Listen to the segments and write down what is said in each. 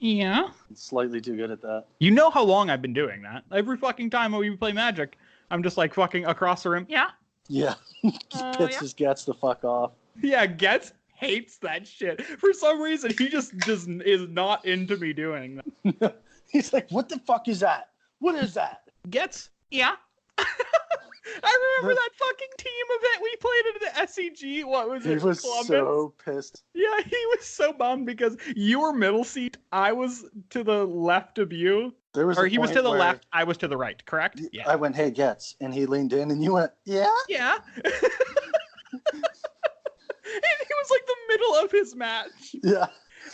Yeah. I'm slightly too good at that. You know how long I've been doing that. Every fucking time we play Magic, I'm just like fucking across the room. Yeah. Yeah. Just gets the fuck off. Yeah, Getz hates that shit. For some reason, he just is not into me doing that. He's like, what the fuck is that? What is that? Getz? Yeah. I remember that fucking team event we played at the SEG. What was it? He was Columbus? so pissed. Yeah, he was so bummed because you were middle seat. I was to the left of you. He was to the left. I was to the right. Correct? Yeah. I went, hey, Getz. And he leaned in and you went, yeah? Yeah. And he was like the middle of his match. Yeah.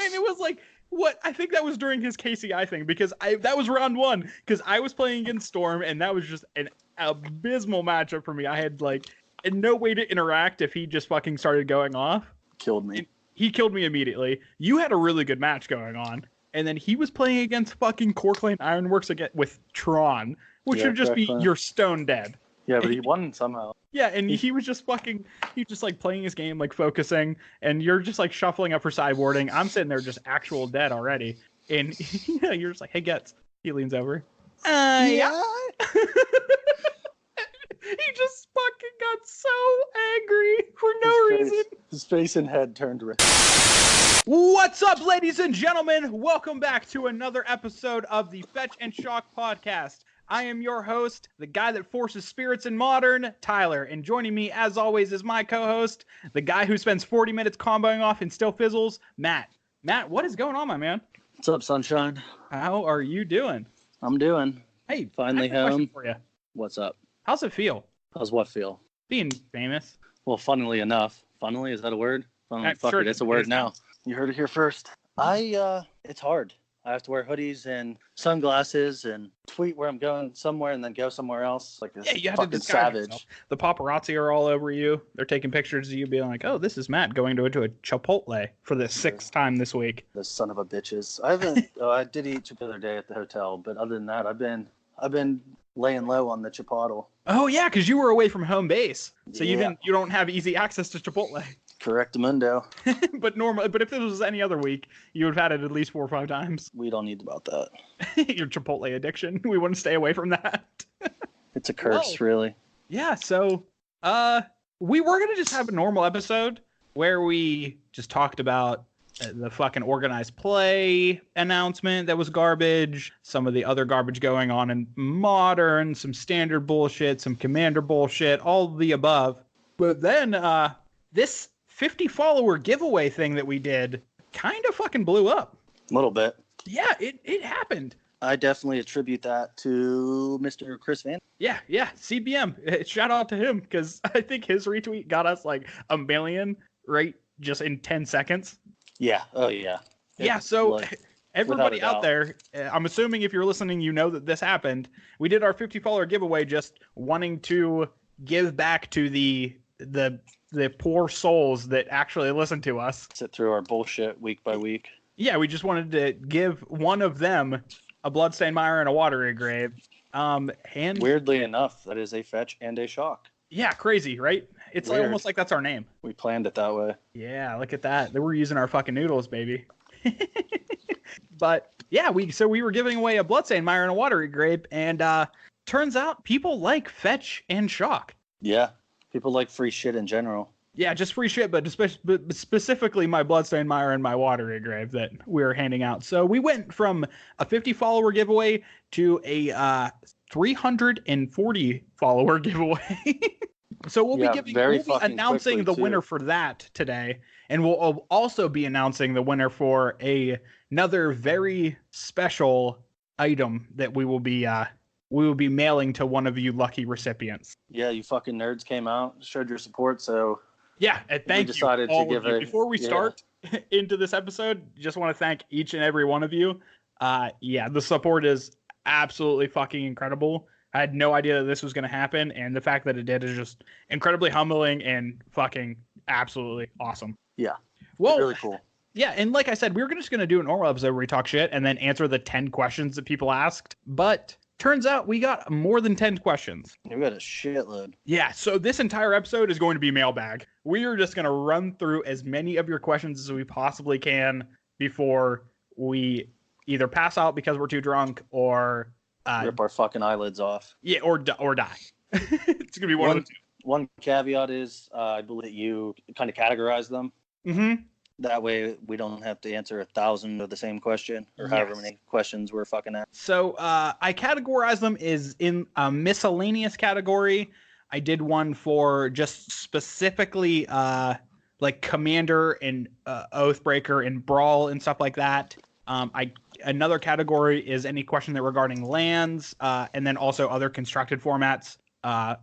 And it was like, what? I think that was during his KCI thing because that was round one because I was playing against Storm and that was just an abysmal matchup for me. I had like no way to interact if he just fucking started going off. Killed me. He killed me immediately. You had a really good match going on. And then he was playing against fucking Corklane Ironworks again with Tron, which would just be you're stone dead. Yeah, but he won somehow. Yeah, and he was just fucking, he was just like playing his game, like focusing, and you're just like shuffling up for sideboarding. I'm sitting there just actual dead already. And yeah, you're just like, hey, Getz. He leans over. Yeah. He just fucking got so angry for no reason. His face and head turned red. What's up, ladies and gentlemen? Welcome back to another episode of the Fetch and Shock podcast. I am your host, the guy that forces spirits in Modern, Tyler. And joining me, as always, is my co-host, the guy who spends 40 minutes comboing off and still fizzles, Matt. Matt, what is going on, my man? What's up, sunshine? How are you doing? I'm doing. Hey, finally home. For you. What's up? How's it feel? How's what feel? Being famous. Well, funnily enough. Funnily, is that a word? Funnily, fuck sure it, it's a word now. You heard it here first. It's hard. I have to wear hoodies and sunglasses and tweet where I'm going somewhere and then go somewhere else. Like this you have fucking to savage. Yourself. The paparazzi are all over you. They're taking pictures of you being like, oh, this is Matt going to a Chipotle for the sixth time this week. The son of a bitches. I haven't. I did eat the other day at the hotel, but other than that, I've been laying low on the Chipotle. Oh yeah, because you were away from home base, so you don't have easy access to Chipotle. Correctamundo. But if this was any other week, you would have had it at least 4 or 5 times. We don't need about that. Your Chipotle addiction. We wouldn't stay away from that. It's a curse, really. Yeah, so we were gonna just have a normal episode where we just talked about the fucking organized play announcement that was garbage, some of the other garbage going on in Modern, some standard bullshit, some commander bullshit, all of the above. But then this 50 follower giveaway thing that we did kind of fucking blew up. A little bit. Yeah, it happened. I definitely attribute that to Mr. Chris Van. Yeah, CBM. Shout out to him because I think his retweet got us like 1 million right just in 10 seconds. Yeah. Oh, yeah. So everybody out there, I'm assuming if you're listening, you know that this happened. We did our 50 follower giveaway just wanting to give back to the poor souls that actually listen to us. Sit through our bullshit week by week. Yeah, we just wanted to give one of them a Bloodstained Mire and a Watery Grave. And weirdly enough, that is a fetch and a shock. Yeah, crazy, right? It's like, almost like that's our name. We planned it that way. Yeah, look at that. We're using our fucking noodles, baby. But yeah, we were giving away a Bloodstained Mire and a Watery Grave, and turns out people like fetch and shock. Yeah. People like free shit in general. Yeah, just free shit, but specifically my Bloodstained Mire and my Watery Grave that we're handing out. So we went from a 50 follower giveaway to a 340 follower giveaway. So we'll be announcing the winner for that today, and we'll also be announcing the winner for another very special item that we will be mailing to one of you lucky recipients. Yeah, you fucking nerds came out, showed your support, so yeah, and thank you. Decided to give it. Before we start into this episode, just want to thank each and every one of you. The support is absolutely fucking incredible. I had no idea that this was going to happen, and the fact that it did is just incredibly humbling and fucking absolutely awesome. Yeah, well, really cool. Yeah, and like I said, we were just going to do a normal episode where we talk shit and then answer the 10 questions that people asked, but turns out we got more than 10 questions. We got a shitload. Yeah, so this entire episode is going to be mailbag. We are just going to run through as many of your questions as we possibly can before we either pass out because we're too drunk or rip our fucking eyelids off. Yeah, or die. It's gonna be one of the two. One caveat is I believe that you kind of categorize them. Mm-hmm. That way we don't have to answer 1,000 of the same question or however many questions we're fucking at. So I categorize them as in a miscellaneous category. I did one for just specifically like Commander and Oathbreaker and Brawl and stuff like that. Another category is any question that regarding lands, and then also other constructed formats,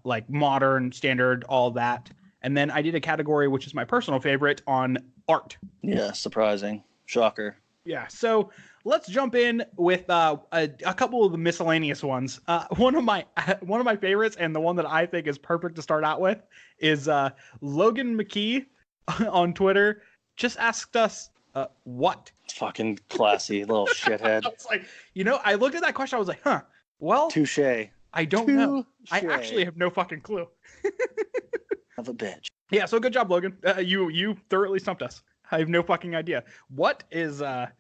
like Modern, Standard, all that. And then I did a category, which is my personal favorite, on art. Yeah, surprising. Shocker. Yeah, so let's jump in with a couple of the miscellaneous ones. One of my favorites, and the one that I think is perfect to start out with, is Logan McKee on Twitter just asked us, what? Fucking classy little shithead. I was like, I looked at that question, I was like, huh, well, touche. I don't know. I actually have no fucking clue. Of a bitch. Yeah, so good job, Logan. You thoroughly stumped us. I have no fucking idea. What is a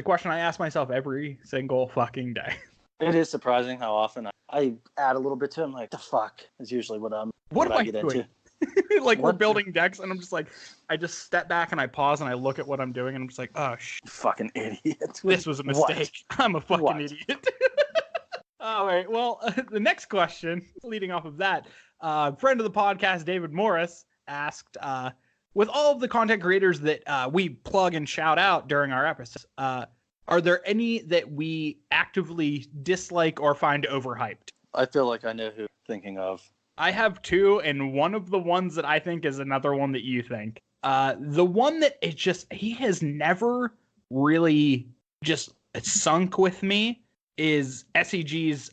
question I ask myself every single fucking day. It is surprising how often I add a little bit to it. I'm like, the fuck is usually what am I get doing? Into. Like we're building decks, and I'm just like, I just step back and I pause and I look at what I'm doing, and I'm just like, oh fucking idiot. This was a mistake. What? I'm a fucking idiot. All right. Well, the next question, leading off of that, friend of the podcast, David Morris, asked, with all of the content creators that we plug and shout out during our episodes, are there any that we actively dislike or find overhyped? I feel like I know who you're thinking of. I have two, and one of the ones that I think is another one that you think. The one that he has never really just sunk with me is SEG's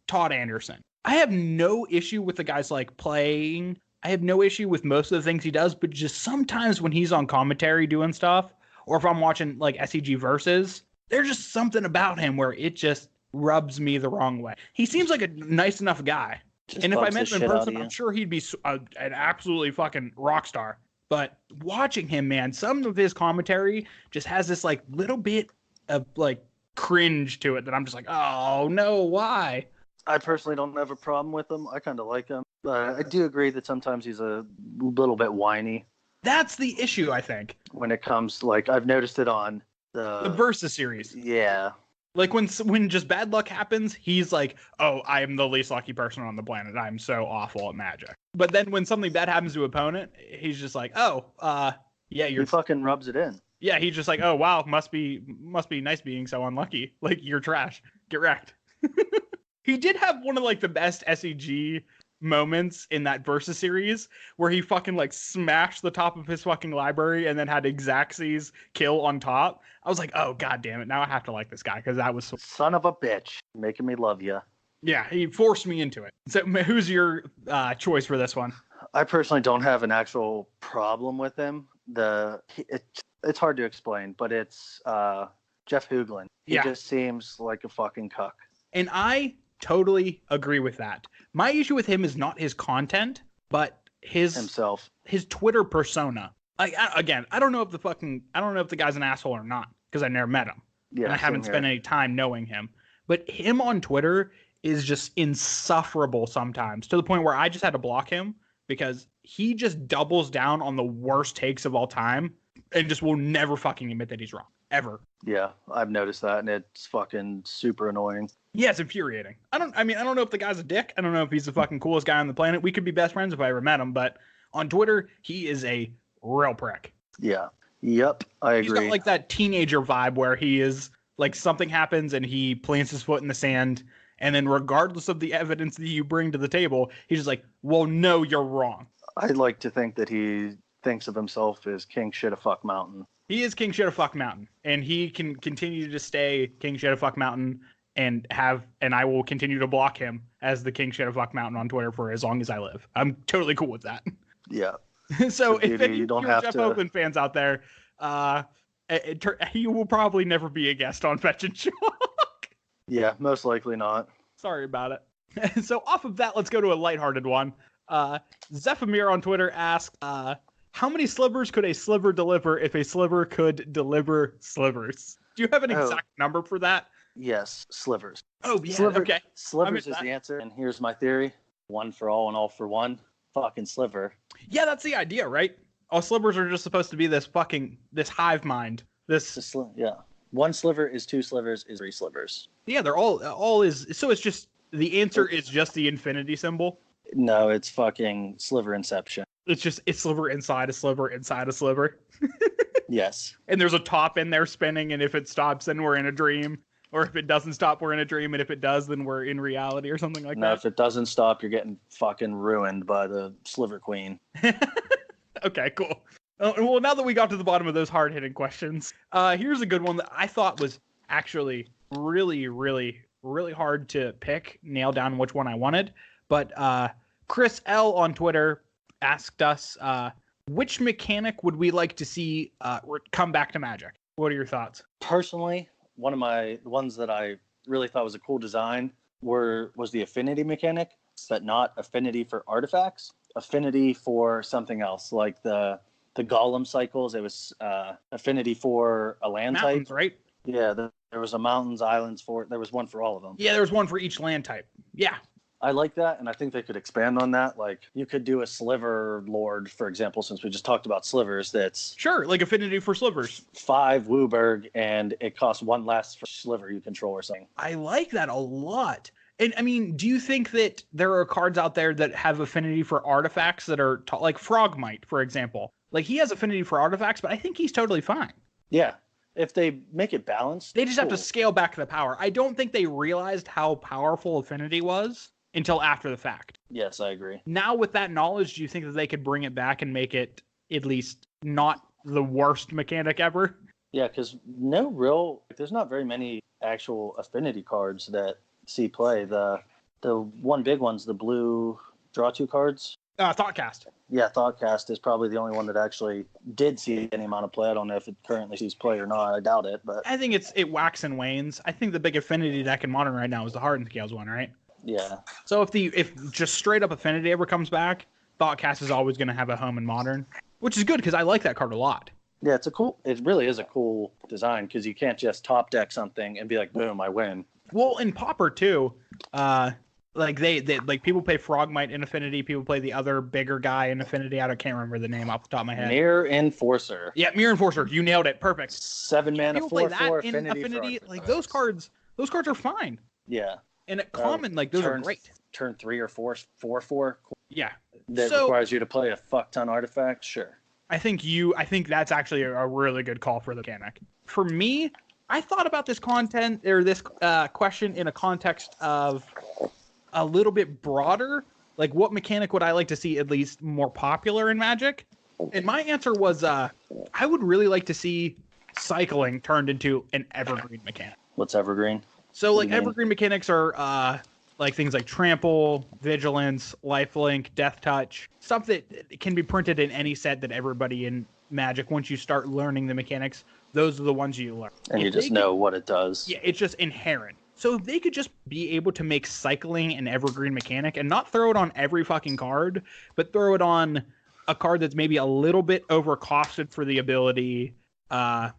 Todd Anderson. I have no issue with the guy's like playing. I have no issue with most of the things he does, but just sometimes when he's on commentary doing stuff, or if I'm watching like SEG Versus, there's just something about him where it just rubs me the wrong way. He seems like a nice enough guy. And if I met him in person, I'm sure he'd be an absolutely fucking rock star. But watching him, man, some of his commentary just has this like little bit of like cringe to it that I'm just like, oh no, why? I personally don't have a problem with him. I kind of like him. But I do agree that sometimes he's a little bit whiny. That's the issue, I think. When it comes, like, I've noticed it on the Versus series. Yeah. Like when just bad luck happens, he's like, oh, I am the least lucky person on the planet. I'm so awful at Magic. But then when something bad happens to an opponent, he's just like, oh, yeah, he fucking rubs it in. Yeah, he's just like, oh, wow, must be nice being so unlucky. Like, you're trash. Get wrecked. He did have one of like the best SEG moments in that Versus series where he fucking like smashed the top of his fucking library and then had Xaxes kill on top. I was like, oh god damn it, now I have to like this guy because that was so... Son of a bitch, making me love you. Yeah, he forced me into it. So who's your choice for this one? I personally don't have an actual problem with him. It's hard to explain, but it's Jeff Hoogland. He just seems like a fucking cuck. And I totally agree with that. My issue with him is not his content, but his Twitter persona. I don't know if the guy's an asshole or not because I never met him. Yeah, and I haven't spent any time knowing him. But him on Twitter is just insufferable sometimes, to the point where I just had to block him because he just doubles down on the worst takes of all time and just will never fucking admit that he's wrong. Ever. Yeah, I've noticed that, and it's fucking super annoying. Yeah, it's infuriating. I don't know if the guy's a dick. I don't know if he's the fucking coolest guy on the planet. We could be best friends if I ever met him, but on Twitter, he is a real prick. Yeah. Yep, I agree. He's got like that teenager vibe where he is like something happens and he plants his foot in the sand, and then regardless of the evidence that you bring to the table, he's just like, well, no, you're wrong. I'd like to think that he thinks of himself as King Shit-a-Fuck Mountain. He is King Shit-a-Fuck Mountain, and he can continue to stay King Shit-a-Fuck Mountain and I will continue to block him as the King Shit-a-Fuck Mountain on Twitter for as long as I live. I'm totally cool with that. Yeah. So if any Jeff Oakland fans out there, he will probably never be a guest on Fetch and Shock. Yeah, most likely not. Sorry about it. So off of that, let's go to a lighthearted one. Zephamir on Twitter asked, how many slivers could a sliver deliver if a sliver could deliver slivers? Do you have an Oh. exact number for that? Yes, slivers. Oh, yeah, Sliver, okay. Slivers is that. the answer. And here's my theory: one for all and all for one. Fucking sliver. Yeah, that's the idea, right? All slivers are just supposed to be this hive mind. Yeah. One sliver is two slivers is three slivers. Yeah, they're all is. So it's just the answer is just the infinity symbol. No, it's fucking sliver inception. It's sliver inside a sliver inside a sliver. Yes. And there's a top in there spinning, and if it stops, then we're in a dream. Or if it doesn't stop, we're in a dream, and if it does, then we're in reality or something like No, that. if it doesn't stop, you're getting fucking ruined by the sliver queen. Okay, cool. Well, now that we got to the bottom of those hard-hitting questions, here's a good one that I thought was actually really, really, really hard to nail down which one I wanted. But Chris L on Twitter asked us, which mechanic would we like to see come back to Magic? What are your thoughts? Personally, one of my ones that I really thought was a cool design was the affinity mechanic, but not affinity for artifacts, affinity for something else, like the golem cycles. It was affinity for a land Mountains, type, right? Yeah, there was a mountains, islands there was one for all of them. Yeah, there was one for each land type. Yeah. I like that, and I think they could expand on that. Like, you could do a sliver lord, for example, since we just talked about slivers. That's sure, like affinity for slivers. 5 Wooburg, and it costs 1 less for sliver you control or something. I like that a lot. And I mean, do you think that there are cards out there that have affinity for artifacts that are like Frogmite, for example? Like, he has affinity for artifacts, but I think he's totally fine. Yeah, if they make it balanced. They just have to scale back the power. I don't think they realized how powerful affinity was until after the fact. Yes, I agree. Now, with that knowledge, do you think that they could bring it back and make it at least not the worst mechanic ever? Yeah, because there's not very many actual affinity cards that see play. The one big one's the blue draw 2 cards. Thoughtcast. Yeah, Thoughtcast is probably the only one that actually did see any amount of play. I don't know if it currently sees play or not. I doubt it, but I think it wax and wanes. I think the big affinity deck in Modern right now is the Hardened Scales one, right? yeah. So if just straight up affinity ever comes back, Thoughtcast is always going to have a home in Modern, which is good because I like that card a lot. Yeah, it really is a cool design because you can't just top deck something and be like, boom, I win. Well, in Pauper too, like they like people play Frogmite in Affinity, people play the other bigger guy in Affinity. I can't remember the name off the top of my head. Mirror Enforcer. Yeah, Mirror Enforcer. You nailed it. Perfect. 7 mana, People play 4/4 that in Affinity. Like those cards are fine. Yeah. And at common, like those are great. Turn 3 or 4/4. Yeah. That requires you to play a fuck ton artifacts. Sure. I think that's actually a really good call for the mechanic. For me, I thought about this question in a context of a little bit broader. Like, what mechanic would I like to see at least more popular in Magic? And my answer was, I would really like to see cycling turned into an evergreen mechanic. What's evergreen? So, like, evergreen mechanics are like things like Trample, Vigilance, Lifelink, Death Touch, stuff that can be printed in any set that everybody in Magic, once you start learning the mechanics, those are the ones you learn. And you just know what it does. Yeah, it's just inherent. So if they could just be able to make cycling an evergreen mechanic and not throw it on every fucking card, but throw it on a card that's maybe a little bit overcosted for the ability. The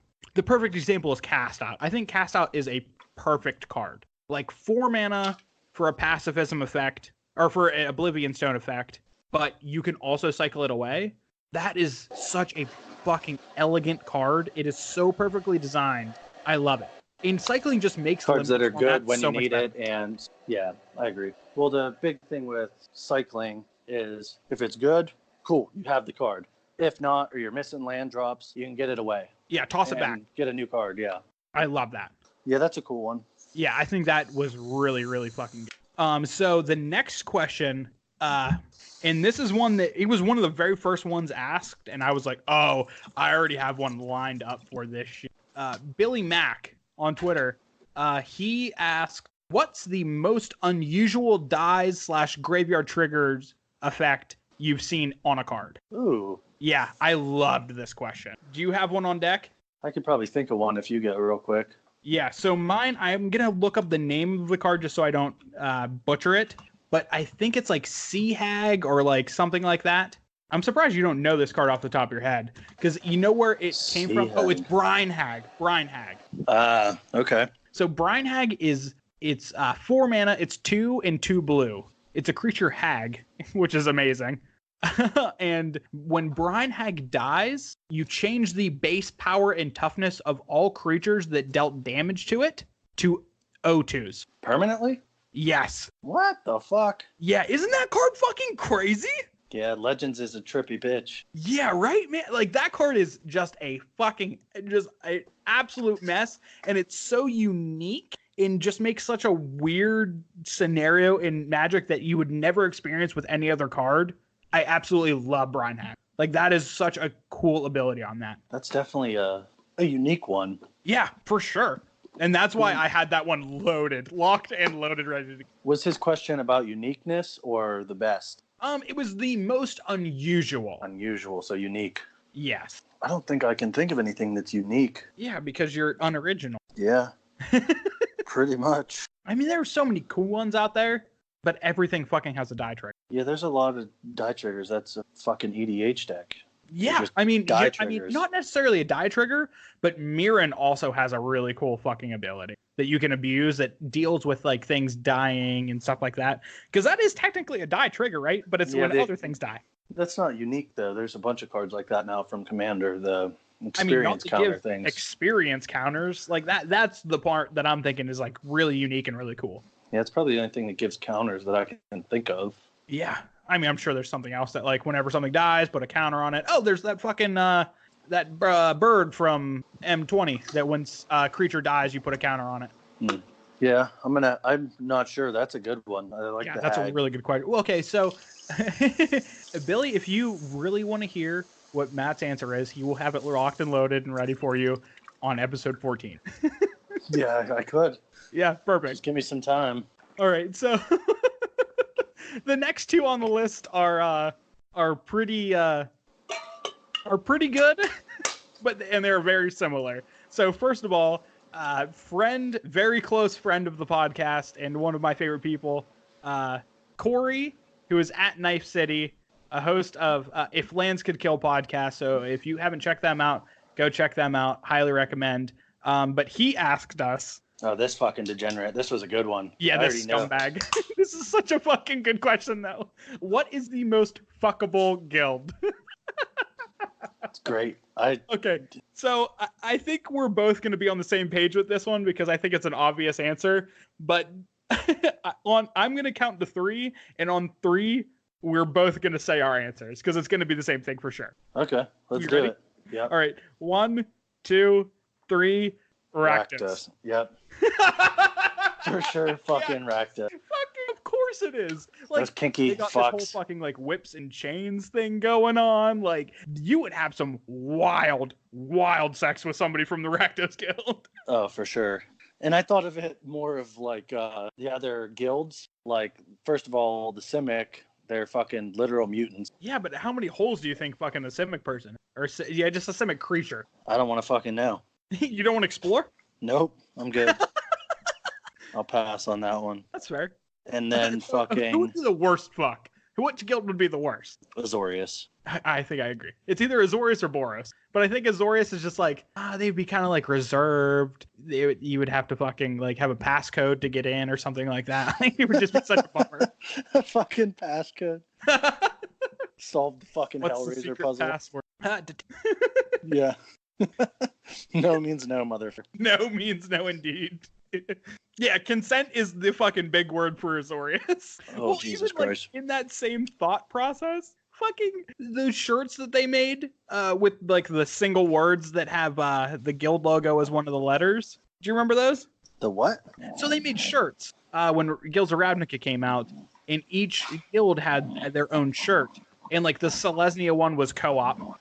perfect example is Cast Out. I think Cast Out is a perfect card. Like 4 mana for a pacifism effect, or for an Oblivion Stone effect, but you can also cycle it away. That is such a fucking elegant card. It is so perfectly designed. I love it. And cycling just makes cards that are good when so you need it, and yeah, I agree. Well, the big thing with cycling is if it's good, cool, you have the card. If not, or you're missing land drops, you can get it away. Yeah, toss it back. Get a new card, yeah. I love that. Yeah, that's a cool one. Yeah, I think that was really, really fucking good. So the next question, and this is one that it was one of the very first ones asked, and I was like, oh, I already have one lined up for this shit. Billy Mack on Twitter, he asked, what's the most unusual dies/graveyard triggers effect you've seen on a card? Ooh. Yeah, I loved this question. Do you have one on deck? I could probably think of one if you get real quick. Yeah, so mine, I'm going to look up the name of the card just so I don't butcher it, but I think it's like Sea Hag or like something like that. I'm surprised you don't know this card off the top of your head, because you know where it came from. Oh, it's Brine Hag. Brine Hag. Okay. So Brine Hag it's 4 mana. It's 2 and 2 blue. It's a creature hag, which is amazing. And when Brine Hag dies, you change the base power and toughness of all creatures that dealt damage to it to O2s. Permanently? Yes. What the fuck? Yeah, isn't that card fucking crazy? Yeah, Legends is a trippy bitch. Yeah, right, man. Like, that card is just an absolute mess, and it's so unique and just makes such a weird scenario in Magic that you would never experience with any other card. I absolutely love Brine Hag. Like, that is such a cool ability on that. That's definitely a unique one. Yeah, for sure. And that's why I had that one locked and loaded, ready to go. Was his question about uniqueness or the best? It was the most unusual. Unusual, so unique. Yes. I don't think I can think of anything that's unique. Yeah, because you're unoriginal. Yeah. Pretty much. I mean, there are so many cool ones out there, but everything fucking has a die trigger. Yeah, there's a lot of die triggers. That's a fucking EDH deck. Yeah, I mean, not necessarily a die trigger, but Mirren also has a really cool fucking ability that you can abuse that deals with like things dying and stuff like that. Because that is technically a die trigger, right? But it's when other things die. That's not unique though. There's a bunch of cards like that now from Commander. The experience counter things. Experience counters like that. That's the part that I'm thinking is like really unique and really cool. Yeah, it's probably the only thing that gives counters that I can think of. Yeah. I mean, I'm sure there's something else that, like, whenever something dies, put a counter on it. Oh, there's that fucking, bird from M20 that when a creature dies, you put a counter on it. Yeah, I'm not sure. That's a good one. I like that. That's a really good question. Well, okay, so, Billy, if you really want to hear what Matt's answer is, he will have it locked and loaded and ready for you on episode 14. Yeah, I could. Yeah, perfect. Just give me some time. All right, so... The next two on the list are pretty good, and they're very similar. So first of all, very close friend of the podcast and one of my favorite people, Corey, who is at Knife City, a host of If Lands Could Kill podcast. So if you haven't checked them out, go check them out. Highly recommend. But he asked us. Oh, this fucking degenerate. This was a good one. Yeah, this scumbag. This is such a fucking good question, though. What is the most fuckable guild? That's great. Okay, so I think we're both going to be on the same page with this one because I think it's an obvious answer. But I'm going to count to 3, and on 3, we're both going to say our answers because it's going to be the same thing for sure. Okay, let's do it. Yeah. All right, 1, 2, 3. Rakdos. Yep. For sure, fucking Rakdos. Fucking, of course it is. Like, those kinky they got fucks. This whole fucking like whips and chains thing going on. Like, you would have some wild sex with somebody from the Rakdos Guild. Oh, for sure. And I thought of it more of like the other guilds. Like, first of all, the Simic, they're fucking literal mutants. Yeah, but how many holes do you think fucking a Simic person? Or just a Simic creature? I don't want to fucking know. You don't want to explore? Nope, I'm good. I'll pass on that one. That's fair. And then fucking... Who would be the worst fuck? Which guild would be the worst? Azorius. I think I agree. It's either Azorius or Boros. But I think Azorius is just like, they'd be kind of like reserved. You would have to fucking like have a passcode to get in or something like that. It would just be such a bummer. A fucking passcode. Solve the fucking Hellraiser puzzle. Password? Yeah. No means no, motherfucker. No means no, indeed. Yeah, consent is the fucking big word for Azorius. Oh, well, Jesus Christ. Like, in that same thought process, fucking those shirts that they made with like the single words that have the guild logo as one of the letters. Do you remember those? The what? So they made shirts when Guilds of Ravnica came out, and each guild had their own shirt. And like the Selesnya one was co-op.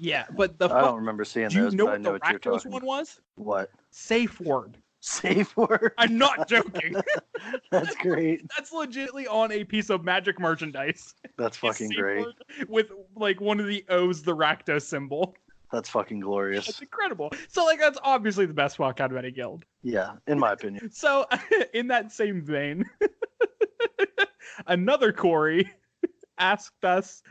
Yeah, but I don't remember seeing those. Do you know what the Rakdos one was? What? Safe word. Safe word? I'm not joking. That's great. That's legitimately on a piece of Magic merchandise. That's fucking great. With like one of the O's, the Rakdos symbol. That's fucking glorious. That's incredible. So like that's obviously the best fuck out of any guild. Yeah, in my opinion. So in that same vein, another Corey asked us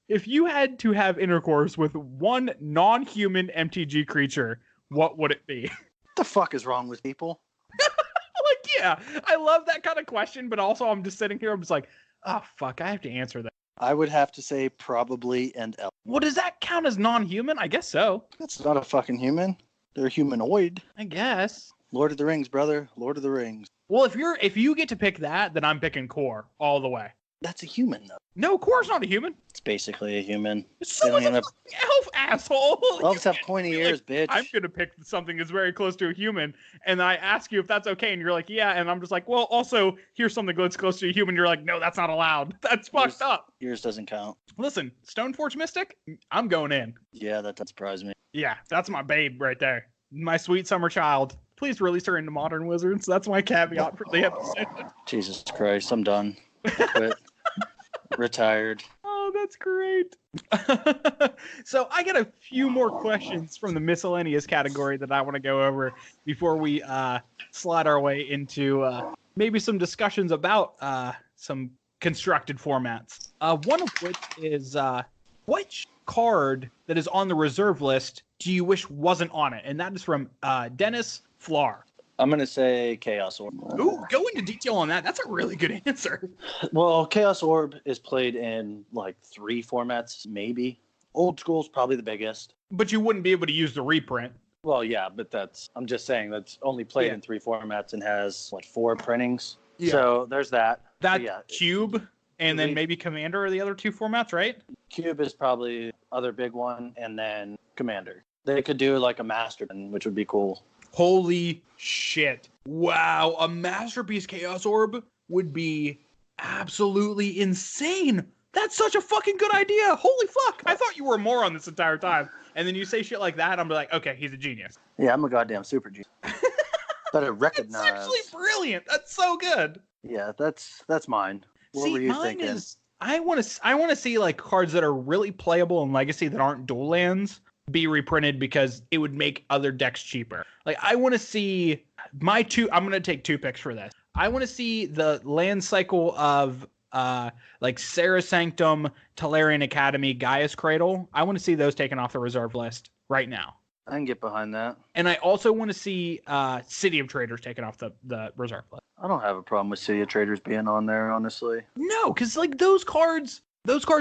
if you had to have intercourse with one non-human MTG creature, what would it be? What the fuck is wrong with people? Like, yeah, I love that kind of question, but also I'm just sitting here, I'm just like, oh, fuck, I have to answer that. I would have to say probably an elf. Well, does that count as non-human? I guess so. That's not a fucking human. They're humanoid. I guess. Lord of the Rings, brother. Lord of the Rings. Well, if you get to pick that, then I'm picking Core all the way. That's a human, though. No, Core's not a human. It's basically a human. So is a fucking elf, asshole. Elves have pointy ears, bitch. I'm going to pick something that's very close to a human, and I ask you if that's okay, and you're like, yeah, and I'm just like, well, also, here's something that's close to a human. You're like, no, that's not allowed. That's fucked up. Yours doesn't count. Listen, Stoneforge Mystic, I'm going in. Yeah, that doesn't surprise me. Yeah, that's my babe right there. My sweet summer child. Please release her into Modern Wizards. That's my caveat for the episode. Jesus Christ, I'm done. I quit. Retired. Oh, that's great. So I got a few more questions from the miscellaneous category that I want to go over before we slide our way into maybe some discussions about some constructed formats. One of which is which card that is on the reserve list do you wish wasn't on it? And that is from Dennis Flar. I'm going to say Chaos Orb. Ooh, go into detail on that. That's a really good answer. Well, Chaos Orb is played in like 3 formats, maybe. Old School's probably the biggest. But you wouldn't be able to use the reprint. Well, yeah, but I'm just saying that's only played in 3 formats and has, 4 printings. Yeah. So there's that. Cube and then maybe Commander are the other 2 formats, right? Cube is probably the other big one, and then Commander. They could do like a Master, which would be cool. Holy shit. Wow, a Masterpiece Chaos Orb would be absolutely insane. That's such a fucking good idea. Holy fuck. I thought you were a moron this entire time. And then you say shit like that, I'm like, okay, he's a genius. Yeah, I'm a goddamn super genius. Better recognize. It's actually brilliant. That's so good. Yeah, that's mine. What were you thinking? I want to see like cards that are really playable in Legacy that aren't dual lands be reprinted because it would make other decks cheaper. Like I want to see I'm going to take 2 picks for this. I want to see the land cycle of like Sarah Sanctum, Talarian Academy, Gaia's Cradle. I want to see those taken off the reserve list right now. I can get behind that. And I also want to see City of Traders taken off the reserve list. I don't have a problem with City of Traders being on there, honestly. No, because like those cards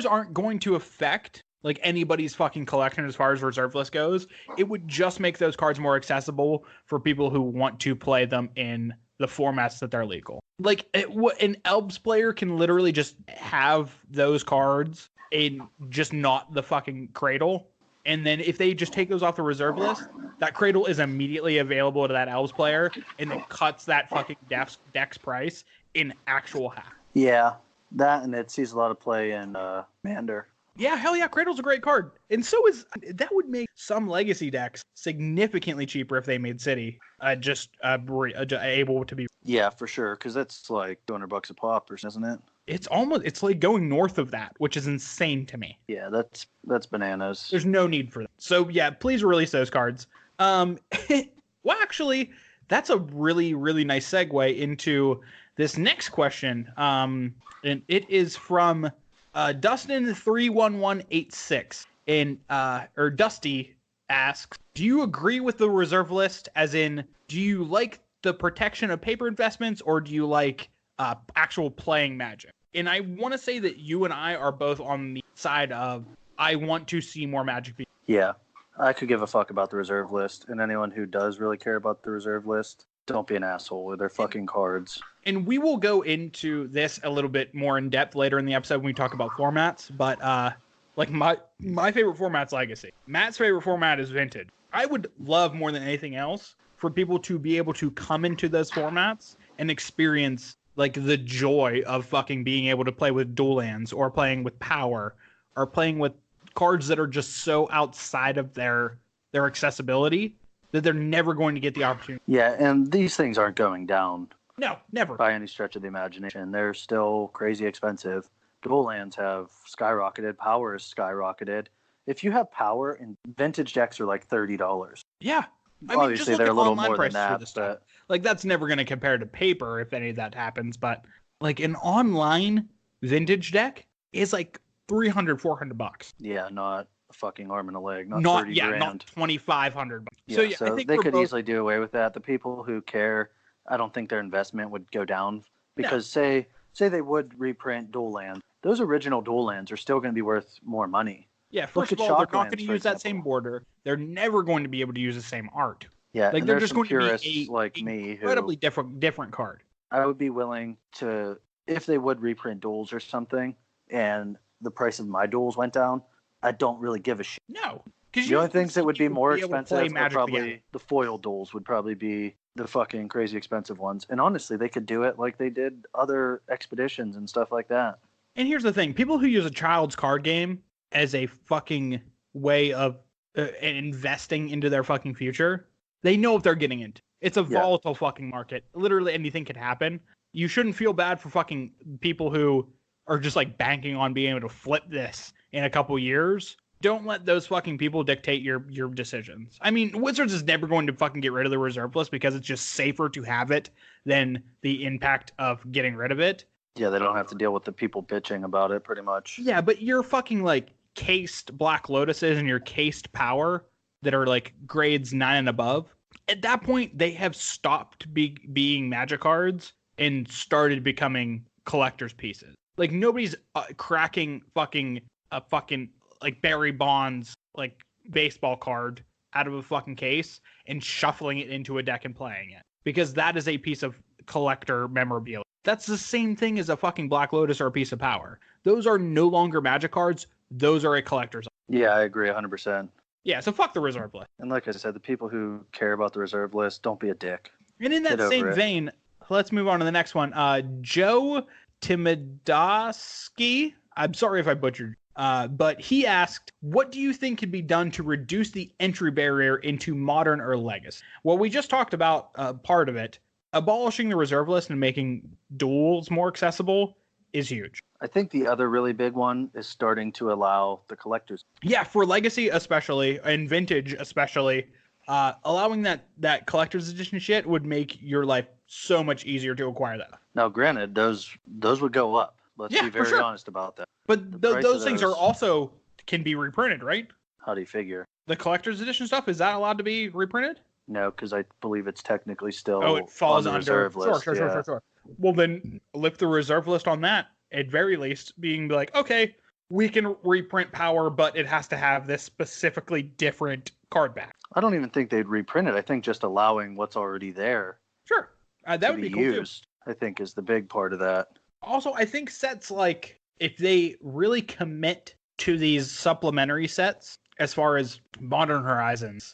aren't going to affect like anybody's fucking collection as far as reserve list goes. It would just make those cards more accessible for people who want to play them in the formats that they're legal. Like an Elves player can literally just have those cards in just not the fucking Cradle. And then if they just take those off the reserve list, that Cradle is immediately available to that Elves player, and it cuts that fucking deck's price in actual half. Yeah, that, and it sees a lot of play in Commander. Yeah, hell yeah, Cradle's a great card. And so that would make some Legacy decks significantly cheaper if they made City able to be. Yeah, for sure, because that's like $200 a pop, isn't it? It's like going north of that, which is insane to me. Yeah, that's bananas. There's no need for that. So yeah, please release those cards. Well, actually, that's a really, really nice segue into this next question. And it is from Dustin31186. And or Dusty asks, do you agree with the reserve list? As in, do you like the protection of paper investments, or do you like actual playing Magic? And I want to say that you and I are both on the side of I want to see more Magic. Yeah, I could give a fuck about the reserve list, and anyone who does really care about the reserve list, don't be an asshole with their fucking cards. And we will go into this a little bit more in depth later in the episode when we talk about formats. But like my favorite format's Legacy. Matt's favorite format is Vintage. I would love more than anything else for people to be able to come into those formats and experience like the joy of fucking being able to play with dual lands, or playing with power, or playing with cards that are just so outside of their accessibility that they're never going to get the opportunity. Yeah, and these things aren't going down. No, never. By any stretch of the imagination. They're still crazy expensive. Dual lands have skyrocketed. Power is skyrocketed. If you have power, and Vintage decks are like $30. Yeah. I mean, obviously, they're a little more than that. But like, that's never going to compare to paper if any of that happens. But like an online Vintage deck is like $300-$400. Yeah, not a fucking arm and a leg, not Not 30 yeah, grand. not $2,500. Yeah, So yeah, I so think they we're could both, easily do away with that. The people who care, I don't think their investment would go down no. because say they would reprint dual lands. Those original dual lands are still going to be worth more money. Yeah, first of all, they're not going to use that same border. They're never going to be able to use the same art. Yeah, like and they're there's just some going to purists be like me who incredibly different card. I would be willing to, if they would reprint duels or something, and the price of my duels went down. I don't really give a shit. No, because the only things that would be more expensive are probably together. The foil duels would probably be the fucking crazy expensive ones. And honestly, they could do it like they did other expeditions and stuff like that. And here's the thing: people who use a child's card game as a fucking way of investing into their fucking future, they know what they're getting into. It's a volatile fucking market. Literally anything could happen. You shouldn't feel bad for fucking people who are just like banking on being able to flip this in a couple years. Don't let those fucking people dictate your decisions. I mean, Wizards is never going to fucking get rid of the reserve list because it's just safer to have it than the impact of getting rid of it. Yeah, they don't have to deal with the people bitching about it, pretty much. Yeah, but you're fucking like cased Black Lotuses and your cased Power that are like grades 9 and above. At that point, they have stopped being Magic cards and started becoming collector's pieces. Like nobody's cracking fucking like Barry Bonds like baseball card out of a fucking case and shuffling it into a deck and playing it, because that is a piece of collector memorabilia. That's the same thing as a fucking Black Lotus or a piece of Power. Those are no longer Magic cards. Those are a collector's. Yeah, I agree 100%. Yeah, so fuck the reserve list. And like I said, the people who care about the reserve list, don't be a dick. And in that same vein, let's move on to the next one. Joe Timidoski. I'm sorry if I butchered. But he asked, what do you think could be done to reduce the entry barrier into Modern or Legacy? Well, we just talked about part of it. Abolishing the reserve list and making duels more accessible is huge. I think the other really big one is starting to allow the collectors. Yeah, for Legacy especially, and Vintage especially, allowing that collector's edition shit would make your life so much easier to acquire that. Now, granted, those would go up. Let's be very honest about that. But those things are also can be reprinted, right? How do you figure? The collector's edition stuff, is that allowed to be reprinted? No, because I believe it's technically still it falls on the under reserve list. Sure. Well, then lift the reserve list on that, at very least, being like, okay, we can reprint Power, but it has to have this specifically different card back. I don't even think they'd reprint it. I think just allowing what's already there. Sure. That would be cool used, too. I think is the big part of that. Also, I think sets like, if they really commit to these supplementary sets, as far as Modern Horizons,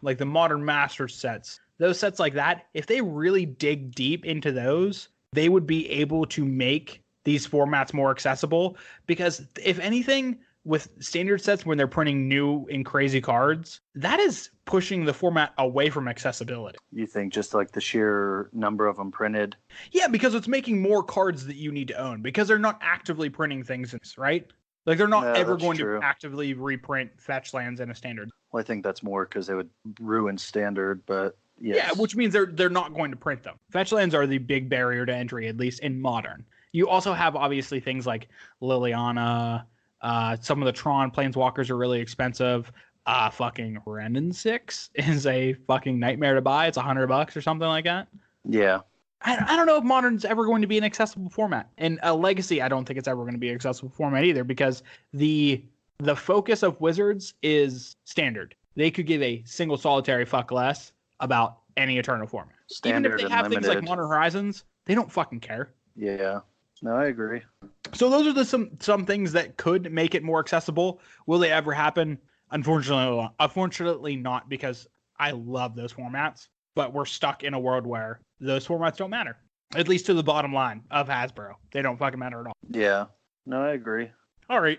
like the Modern Masters sets, those sets like that, if they really dig deep into those, they would be able to make these formats more accessible. Because if anything, with standard sets, when they're printing new and crazy cards, that is pushing the format away from accessibility. You think just like the sheer number of them printed? Yeah, because it's making more cards that you need to own, because they're not actively printing things, right? Like they're not ever going to actively reprint fetch lands in a standard. Well, I think that's more because they would ruin standard, but yes. Yeah, which means they're not going to print them. Fetch lands are the big barrier to entry, at least in Modern. You also have obviously things like Liliana. Some of the Tron Planeswalkers are really expensive. Fucking Renin 6 is a fucking nightmare to buy. It's $100 or something like that. Yeah. I don't know if Modern's ever going to be an accessible format. And Legacy, I don't think it's ever going to be an accessible format either, because the focus of Wizards is standard. They could give a single solitary fuck less about any Eternal format. Standard. Even if they have things like Modern Horizons, they don't fucking care. Yeah. No, I agree. So those are some things that could make it more accessible. Will they ever happen? Unfortunately not, because I love those formats. But we're stuck in a world where those formats don't matter. At least to the bottom line of Hasbro. They don't fucking matter at all. Yeah. No, I agree. All right.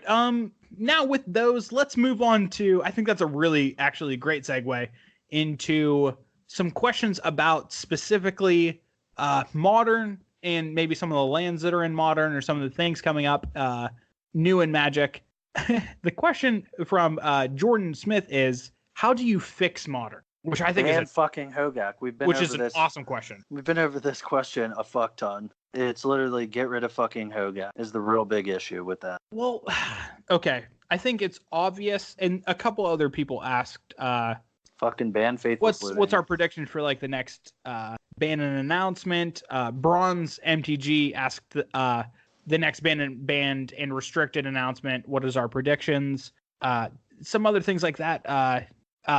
Now with those, let's move on to, I think that's a really actually great segue into some questions about specifically Modern, and maybe some of the lands that are in Modern, or some of the things coming up new in Magic. The question from Jordan Smith is, how do you fix Modern? Which I think is fucking Hogak. Which is an awesome question. We've been over this question a fuck ton. It's literally get rid of fucking Hogak is the real big issue with that. Well, okay. I think it's obvious, and a couple other people asked, Fucking ban Faithless Looting. what's our prediction for like the next ban and announcement? Bronze MTG asked the next banned and restricted announcement. What is our predictions? Some other things like that.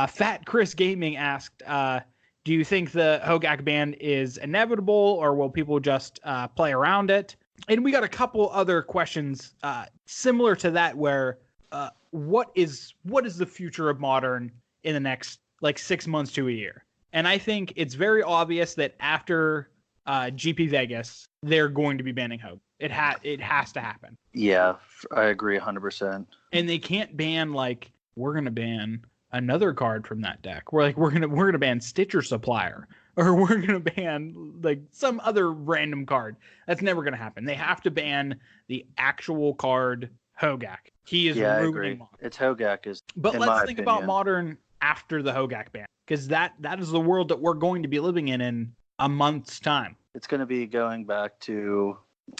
Fat Chris Gaming asked, do you think the Hogak ban is inevitable, or will people just play around it? And we got a couple other questions similar to that, where what is the future of Modern in the next like 6 months to a year? And I think it's very obvious that after GP Vegas, they're going to be banning Hogak. It has to happen. Yeah, I agree 100%. And they can't ban like, we're gonna ban another card from that deck. We're gonna ban Stitcher Supplier, or we're gonna ban like some other random card. That's never gonna happen. They have to ban the actual card Hogak. He is I ruining agree. Modern. It's Hogak is. But let's think about Modern after the Hogak ban, because that is the world that we're going to be living in a month's time. It's going to be going back to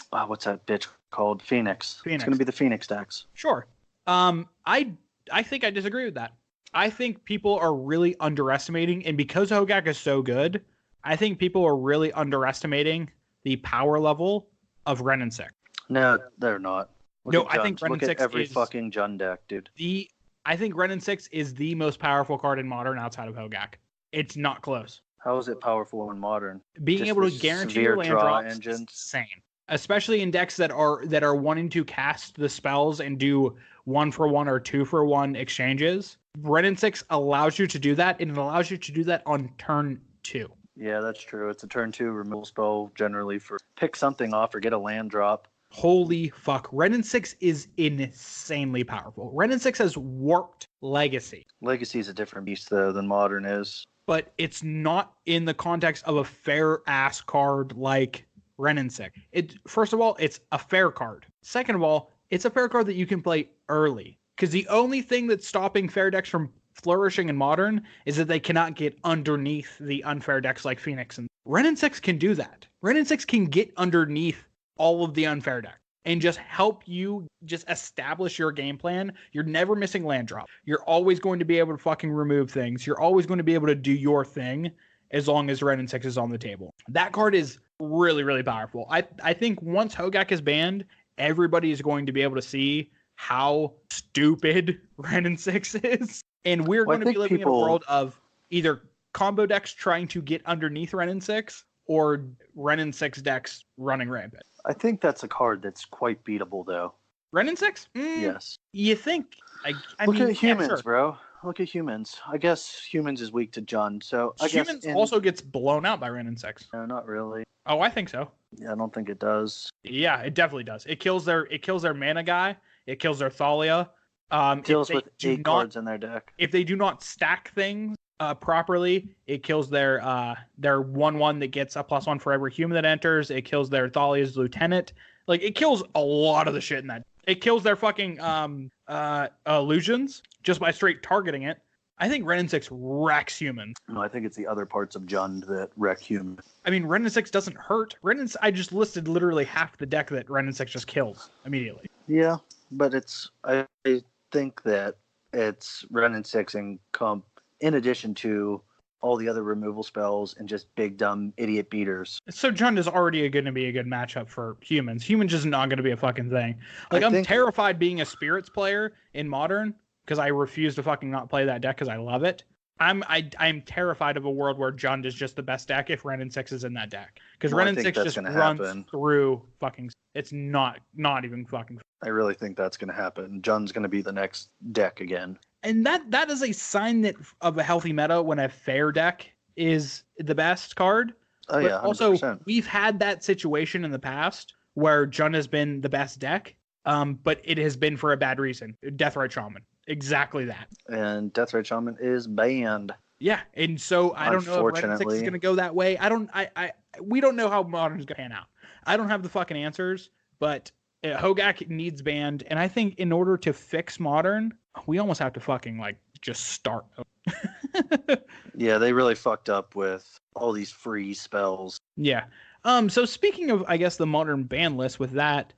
what's that bitch called? Phoenix. It's going to be the Phoenix decks. Sure. I think I disagree with that. I think people are really underestimating, and because Hogak is so good, I think people are really underestimating the power level of Ren and Six. No, they're not. I think Ren and Six every is fucking Jund deck, dude. I think Ren and Six is the most powerful card in Modern outside of Hogak. It's not close. How is it powerful in Modern? Being Just able to guarantee your land drops engines. is insane. Especially in decks that are wanting to cast the spells and do 1-for-1 or 2-for-1 exchanges. Ren and Six allows you to do that, and it allows you to do that on turn 2. Yeah, that's true. It's a turn 2 removal spell generally for pick something off or get a land drop. Holy fuck. Ren and Six is insanely powerful. Ren and Six has warped Legacy. Legacy is a different beast, though, than Modern is. But it's not in the context of a fair-ass card like Ren and Six. First of all, it's a fair card. Second of all, it's a fair card that you can play early. Because the only thing that's stopping fair decks from flourishing in Modern is that they cannot get underneath the unfair decks like Phoenix. And Ren and Six can do that. Ren and Six can get underneath all of the unfair decks and just help you just establish your game plan. You're never missing land drop. You're always going to be able to fucking remove things. You're always going to be able to do your thing as long as Ren and Six is on the table. That card is really, really powerful. I think once Hogak is banned, everybody is going to be able to see how stupid Ren and Six is. And we're going to be living in a world of either combo decks trying to get underneath Ren and Six or Ren and Six decks running rampant. I think that's a card that's quite beatable, though. Ren and Six? Yes. You think? Look at humans, bro. Look at humans. I guess humans is weak to Jund, so I guess humans also gets blown out by Ren and Six. No, not really. Oh, I think so. Yeah, I don't think it does. Yeah, it definitely does. It kills their mana guy. It kills their Thalia. Deals with 8 cards in their deck. If they do not stack things properly, it kills their 1/1 that gets a +1 for every human that enters. It kills their Thalia's lieutenant. Like, it kills a lot of the shit in that. It kills their fucking illusions just by straight targeting it. I think Ren and Six wrecks humans. No, I think it's the other parts of Jund that wreck humans. I mean, Ren and Six doesn't hurt. I just listed literally half the deck that Ren and Six just kills immediately. Yeah, but I think that it's Ren and Six in addition to all the other removal spells and just big dumb idiot beaters. So Jund is already going to be a good matchup for humans. Humans is not going to be a fucking thing. Like, I'm terrified being a Spirits player in Modern because I refuse to fucking not play that deck because I love it. I'm terrified of a world where Jund is just the best deck if Ren and Six is in that deck. Because Ren and Six just runs through fucking... It's not even fucking... I really think that's going to happen. Jund's going to be the next deck again. And that is a sign of a healthy meta when a fair deck is the best card. Oh, yeah, 100%. Also, we've had that situation in the past where Jund has been the best deck, but it has been for a bad reason. Deathrite Shaman. Exactly that. And Deathrite Shaman is banned. Yeah, and so I don't know if Ren and Six is going to go that way. We don't know how Modern's going to pan out. I don't have the fucking answers, but Hogak needs banned, and I think in order to fix Modern, we almost have to fucking just start. Yeah, they really fucked up with all these free spells. Yeah, So speaking of, I guess, the modern ban list with that,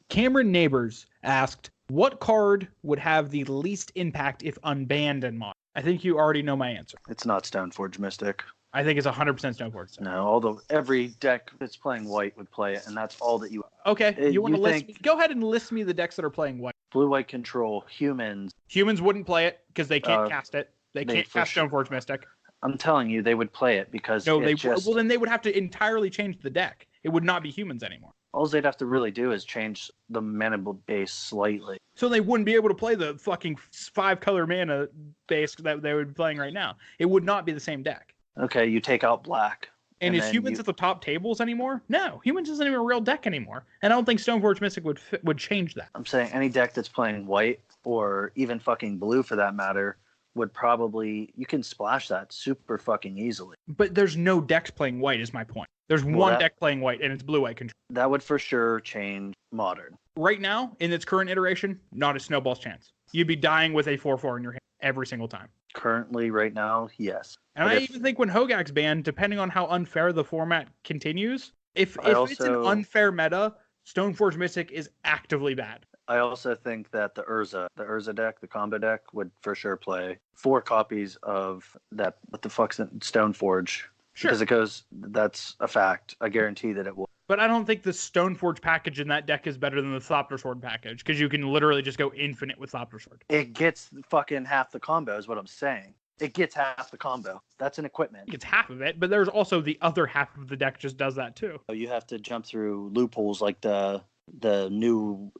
Cameron Neighbors asked, what card would have the least impact if unbanned in modern? I think you already know my answer. It's not Stoneforge Mystic. I think it's 100% Stoneforge. No, although every deck that's playing white would play it, and that's all that you... Okay, you want to list think... me? Go ahead and list me the decks that are playing white. Blue-white control, humans. Humans wouldn't play it because they can't cast it. They can't cast Stoneforge Mystic. I'm telling you, they would play it because well, then they would have to entirely change the deck. It would not be humans anymore. All they'd have to really do is change the mana base slightly. So they wouldn't be able to play the fucking 5-color mana base that they would be playing right now. It would not be the same deck. Okay, you take out black. And is humans at the top tables anymore? No, humans isn't even a real deck anymore. And I don't think Stoneforge Mystic would change that. I'm saying any deck that's playing white, or even fucking blue for that matter, would probably... You can splash that super fucking easily. But there's no decks playing white is my point. There's one deck playing white, and it's blue-white control. That would for sure change modern. Right now, in its current iteration, not a snowball's chance. You'd be dying with a 4/4 in your hand every single time. Currently, right now, yes. And I even think when Hogak's banned, depending on how unfair the format continues, if it's an unfair meta, Stoneforge Mystic is actively bad. I also think that the Urza deck, the combo deck, would for sure play 4 copies of that. What the fuck's Stoneforge? Sure. Because that's a fact. I guarantee that it will. But I don't think the Stoneforge package in that deck is better than the Thopter Sword package, because you can literally just go infinite with Thopter Sword. It gets fucking half the combo is what I'm saying. It gets half the combo. That's an equipment. It gets half of it, but there's also the other half of the deck just does that too. You have to jump through loopholes like the new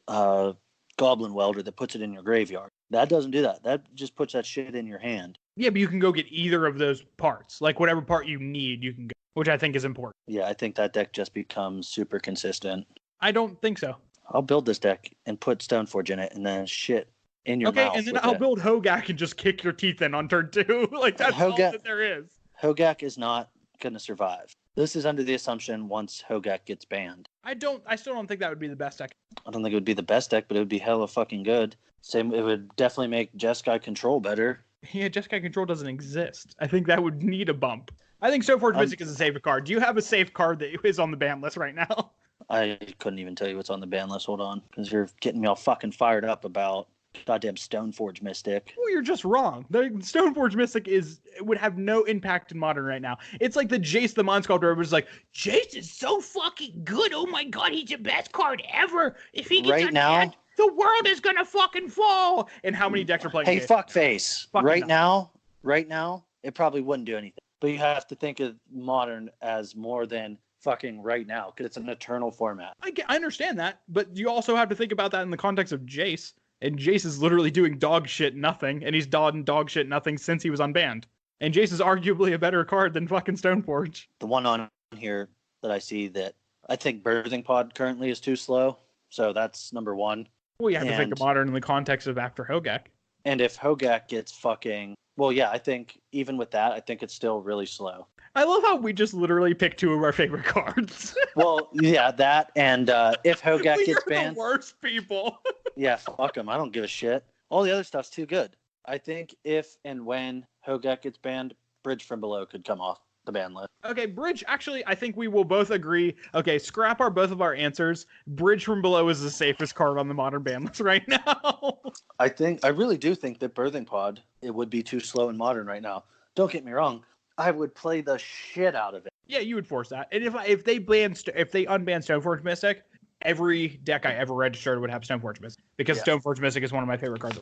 Goblin Welder that puts it in your graveyard. That doesn't do that. That just puts that shit in your hand. Yeah, but you can go get either of those parts. Like whatever part you need, you can go, which I think is important. Yeah, I think that deck just becomes super consistent. I don't think so. I'll build this deck and put Stoneforge in it and then shit in your mouth. Okay, and then I'll build Hogak and just kick your teeth in on turn 2. Like that's all that there is. Hogak is not going to survive. This is under the assumption once Hogak gets banned. I still don't think that would be the best deck. I don't think it would be the best deck, but it would be hella fucking good. Same, it would definitely make Jeskai Control better. Yeah, Jeskai Control doesn't exist. I think that would need a bump. I think Stoneforge Mystic is a safe card. Do you have a safe card that is on the ban list right now? I couldn't even tell you what's on the ban list. Hold on, because you're getting me all fucking fired up about goddamn Stoneforge Mystic. Oh, you're just wrong. The Stoneforge Mystic would have no impact in modern right now. It's like the Jace the Mind Sculptor. It was like, Jace is so fucking good. Oh my god, he's the best card ever. If he gets banned, the world is gonna fucking fall. And how many decks are playing? Hey, fuckface. Right now, it probably wouldn't do anything. But you have to think of modern as more than fucking right now, because it's an eternal format. I understand that, but you also have to think about that in the context of Jace. And Jace is literally doing dog shit nothing, and he's done dog shit nothing since he was unbanned. And Jace is arguably a better card than fucking Stoneforge. The one on here that I see that I think Birthing Pod currently is too slow, so that's number 1. Well, you have to think of modern in the context of after Hogak. And if Hogak gets fucking... Well, yeah, I think even with that, I think it's still really slow. I love how we just literally picked 2 of our favorite cards. Well, yeah, that and if Hogak gets banned... the worst people. Yeah, fuck them. I don't give a shit. All the other stuff's too good. I think if and when Hogak gets banned, Bridge from Below could come off the ban list. Okay, Bridge, actually, I think we will both agree. Okay, scrap both of our answers. Bridge from Below is the safest card on the modern ban list right now. I really do think that Birthing Pod, it would be too slow in modern right now. Don't get me wrong. I would play the shit out of it. Yeah, you would force that. And if they unban Stoneforge Mystic, every deck I ever registered would have Stoneforge Mystic, because Stoneforge Mystic is one of my favorite cards.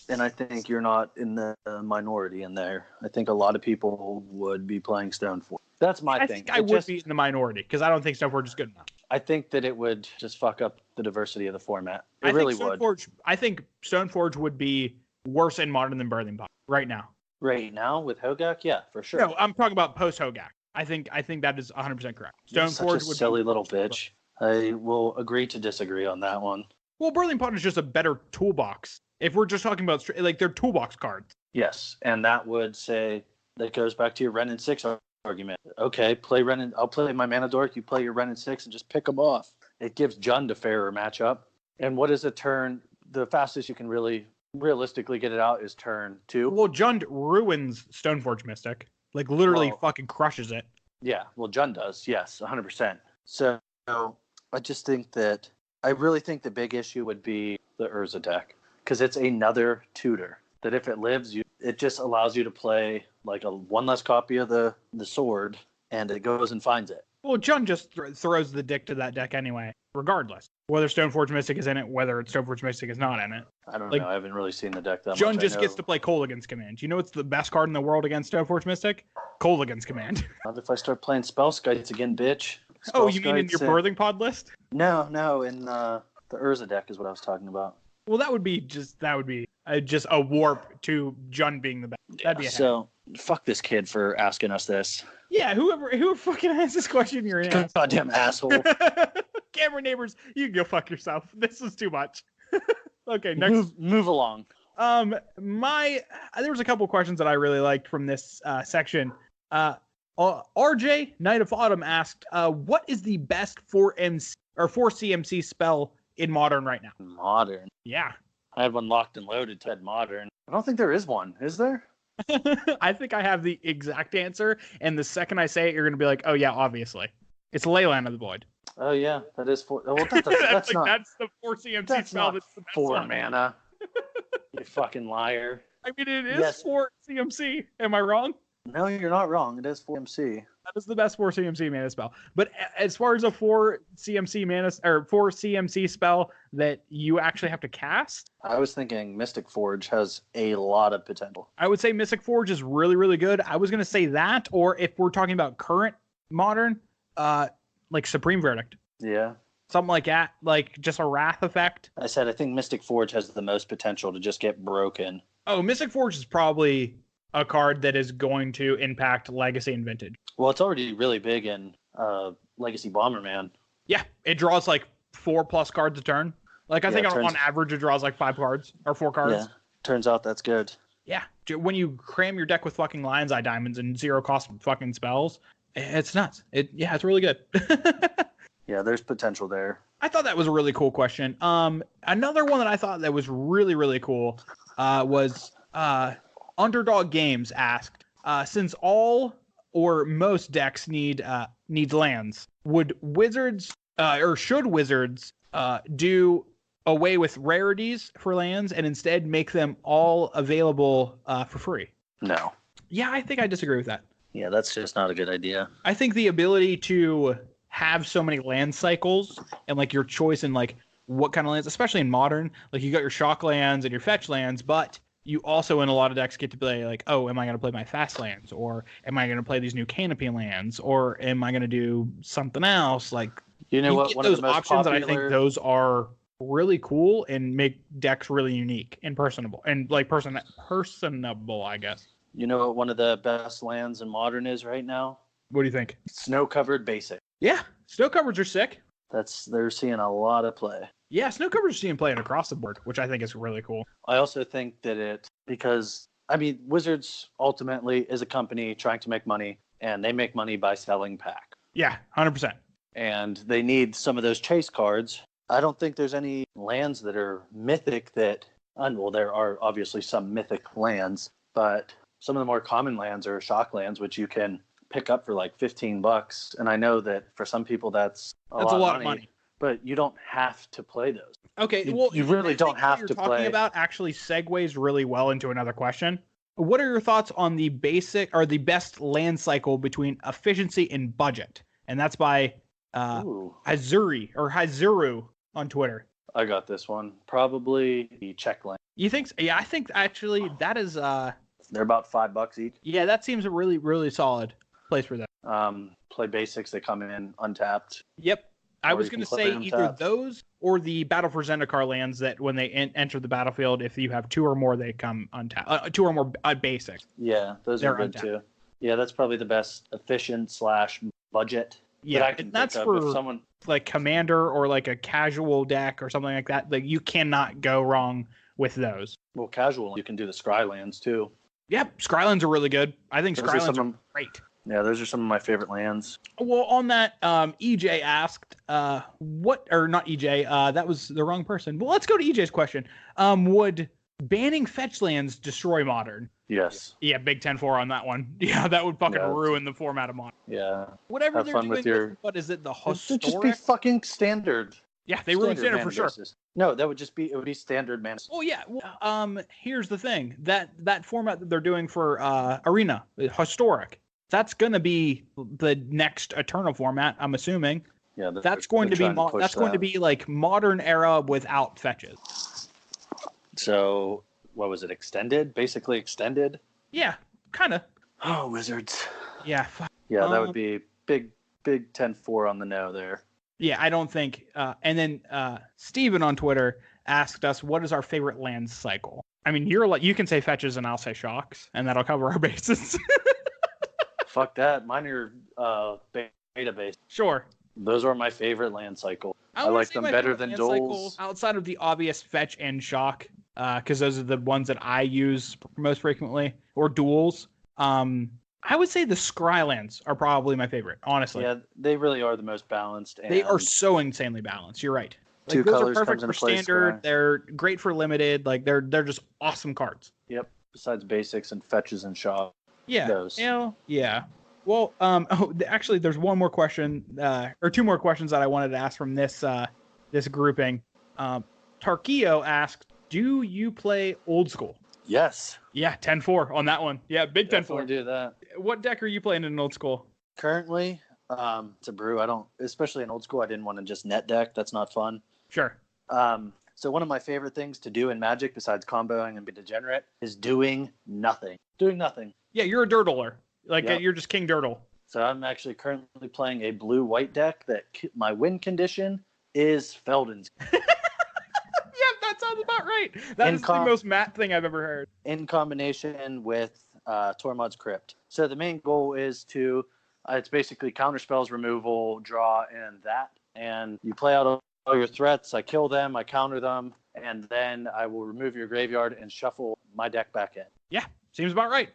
And I think you're not in the minority in there. I think a lot of people would be playing Stoneforge. That's my thing. I think I would be in the minority, because I don't think Stoneforge is good enough. I think that it would just fuck up the diversity of the format. It really would. I think Stoneforge would be worse in modern than Birthing Pod right now. Right now with Hogak, yeah, for sure. No, I'm talking about post Hogak. I think that is 100% correct. Stoneforge would silly little bitch. I will agree to disagree on that one. Well, Birthing Pod is just a better toolbox. If we're just talking about like their toolbox cards. Yes, and that would say that goes back to your Ren and 6 argument. Okay, play Ren and I'll play my Mana Dork. You play your Ren and 6 and just pick them off. It gives Jund a fairer matchup. And what is a turn? The fastest you can really realistically get it out is turn 2. Well, Jund ruins Stoneforge Mystic. Like literally fucking crushes it. Yeah, well, Jun does. Yes, 100%. So I just think that I really think the big issue would be the Urza deck because it's another tutor that if it lives, it just allows you to play like one less copy of the sword, and it goes and finds it. Well, Jun just throws the dick to that deck anyway, regardless. Whether Stoneforge Mystic is in it, whether Stoneforge Mystic is not in it. I don't know. I haven't really seen the deck that much. Jun just gets to play Kolaghan's Command. You know what's the best card in the world against Stoneforge Mystic? Kolaghan's Command. Not if I start playing Spell Skites again, bitch. Oh, you mean in your birthing pod list? No, in the Urza deck is what I was talking about. Well, that would be just a warp to Jun being the best. That'd be so fuck this kid for asking us this. Yeah, whoever fucking asked this question, you're in. Goddamn asshole. Camera neighbors, you can go fuck yourself. This is too much. Okay, next. Move along. There was a couple questions that I really liked from this section. RJ Knight of Autumn asked, "What is the best 4CMC spell in Modern right now?" Modern. Yeah. I had one locked and loaded to head Modern. I don't think there is one. Is there? I think I have the exact answer, and the second I say it, you're going to be like, "Oh yeah, obviously, it's Leyline of the Void." Oh yeah, that is 4. Well, that's the 4CMC spell. That's the 4 mana. You fucking liar. I mean, it is 4CMC. Am I wrong? No, you're not wrong. It is 4MC. That is the best 4CMC mana spell. But as far as a 4CMC spell that you actually have to cast, I was thinking Mystic Forge has a lot of potential. I would say Mystic Forge is really, really good. I was going to say that, or if we're talking about current Modern, like Supreme Verdict. Yeah. Something like that, like just a Wrath effect. I think Mystic Forge has the most potential to just get broken. Oh, Mystic Forge is probably a card that is going to impact Legacy and Vintage. Well, it's already really big in Legacy Bomberman. Yeah, it draws like 4+ cards a turn. Like I think on average it draws like 5 cards or 4 cards. Yeah, turns out that's good. Yeah, when you cram your deck with fucking Lion's Eye Diamonds and 0 cost fucking spells, it's nuts. It's really good. Yeah, there's potential there. I thought that was a really cool question. Another one that I thought that was really, really cool was Underdog Games asked, since all or most decks needs lands, would Wizards or should Wizards do away with rarities for lands and instead make them all available for free? No. Yeah, I think I disagree with that. Yeah, that's just not a good idea. I think the ability to have so many land cycles and like your choice in like what kind of lands, especially in Modern, like you got your shock lands and your fetch lands, but you also in a lot of decks get to play like, oh, am I going to play my fast lands, or am I going to play these new canopy lands, or am I going to do something else? Like, you know what? One of those options, and I think those are really cool and make decks really unique and personable and like personable, I guess. You know what one of the best lands in Modern is right now? What do you think? Snow-covered basic. Yeah, snow covers are sick. They're seeing a lot of play. Yeah, snow covers are seeing playing across the board, which I think is really cool. I also think that because Wizards ultimately is a company trying to make money, and they make money by selling pack. Yeah, 100%. And they need some of those chase cards. I don't think there's any lands that are mythic there are obviously some mythic lands, but some of the more common lands are shock lands, which you can pick up for like $15. And I know that for some people that's a lot of money, but you don't have to play those. Okay, you really don't have to play. Talking about actually segues really well into another question. What are your thoughts on the best land cycle between efficiency and budget? And that's by Hazuru on Twitter. I got this one. Probably the check land. You think so? Yeah, I think actually that is they're about $5 each. Yeah, that seems a really, really solid place for them. Play basics, they come in untapped. Yep. I was going to say either those or the Battle for Zendikar lands that when they enter the battlefield, if you have 2 or more, they come untapped. 2 or more basics. Yeah, those are good untapped too. Yeah, that's probably the best efficient / budget. Yeah, and that's for someone like Commander or like a casual deck or something like that. Like you cannot go wrong with those. Well, casual, you can do the Scry lands too. Yep, Scrylands are really good. I think Scrylands are great. Yeah, those are some of my favorite lands. Well, on that, EJ asked, not EJ, that was the wrong person. Well, let's go to EJ's question. Would banning fetch lands destroy Modern. Yes. Yeah, Big 10-4 on that one. Yeah, that would fucking ruin the format of Modern. Yeah. Whatever Have they're fun doing with your. what is it? The It should just be historic? fucking standard. Yeah, they ruined standard for sure. bases. No, that would just be. It would be standard mana. Oh yeah. Well, here's the thing. That format that they're doing for Arena, historic. That's gonna be the next Eternal format. I'm assuming. Yeah. That's going to be like Modern era without fetches. So what was it? Extended? Basically extended. Yeah, kind of. Oh, Wizards. Yeah. Yeah, that would be big 10-4 on the no there. Yeah, I don't think. And then Steven on Twitter asked us, "What is our favorite land cycle?" I mean, you can say fetches and I'll say shocks, and that'll cover our bases. Fuck that. Mine are beta based. Sure. Those are my favorite land cycle. I like them better than duels. Outside of the obvious fetch and shock, because those are the ones that I use most frequently, or duels. I would say the Scrylands are probably my favorite, honestly. Yeah, they really are the most balanced. And they are so insanely balanced. You're right. Like, two those colors are perfect comes into for play, standard. Scry. They're great for limited. Like they're just awesome cards. Yep. Besides basics and fetches and shock. Yeah. Those. Yeah. Well, actually, there's one more question, or two more questions that I wanted to ask from this grouping. Tarkio asked, "Do you play old school?" Yes. Yeah, 10-4 on that one. Yeah, big 10-4. Do that. What deck are you playing in old school? Currently, it's a brew. I don't, especially in old school, I didn't want to just net deck. That's not fun. Sure. So one of my favorite things to do in Magic, besides comboing and be degenerate, is doing nothing. Doing nothing. Yeah, you're a dirtler. Like Yep. you're just King Dirtle. So I'm actually currently playing a blue-white deck that my win condition is Felden's. Yeah, that sounds about right. That is the most Matt thing I've ever heard. In combination with Tormod's Crypt. So the main goal is to, it's basically counter spells, removal, draw, and that. And you play out all your threats. I kill them, I counter them, and then I will remove your graveyard and shuffle my deck back in. Yeah, seems about right.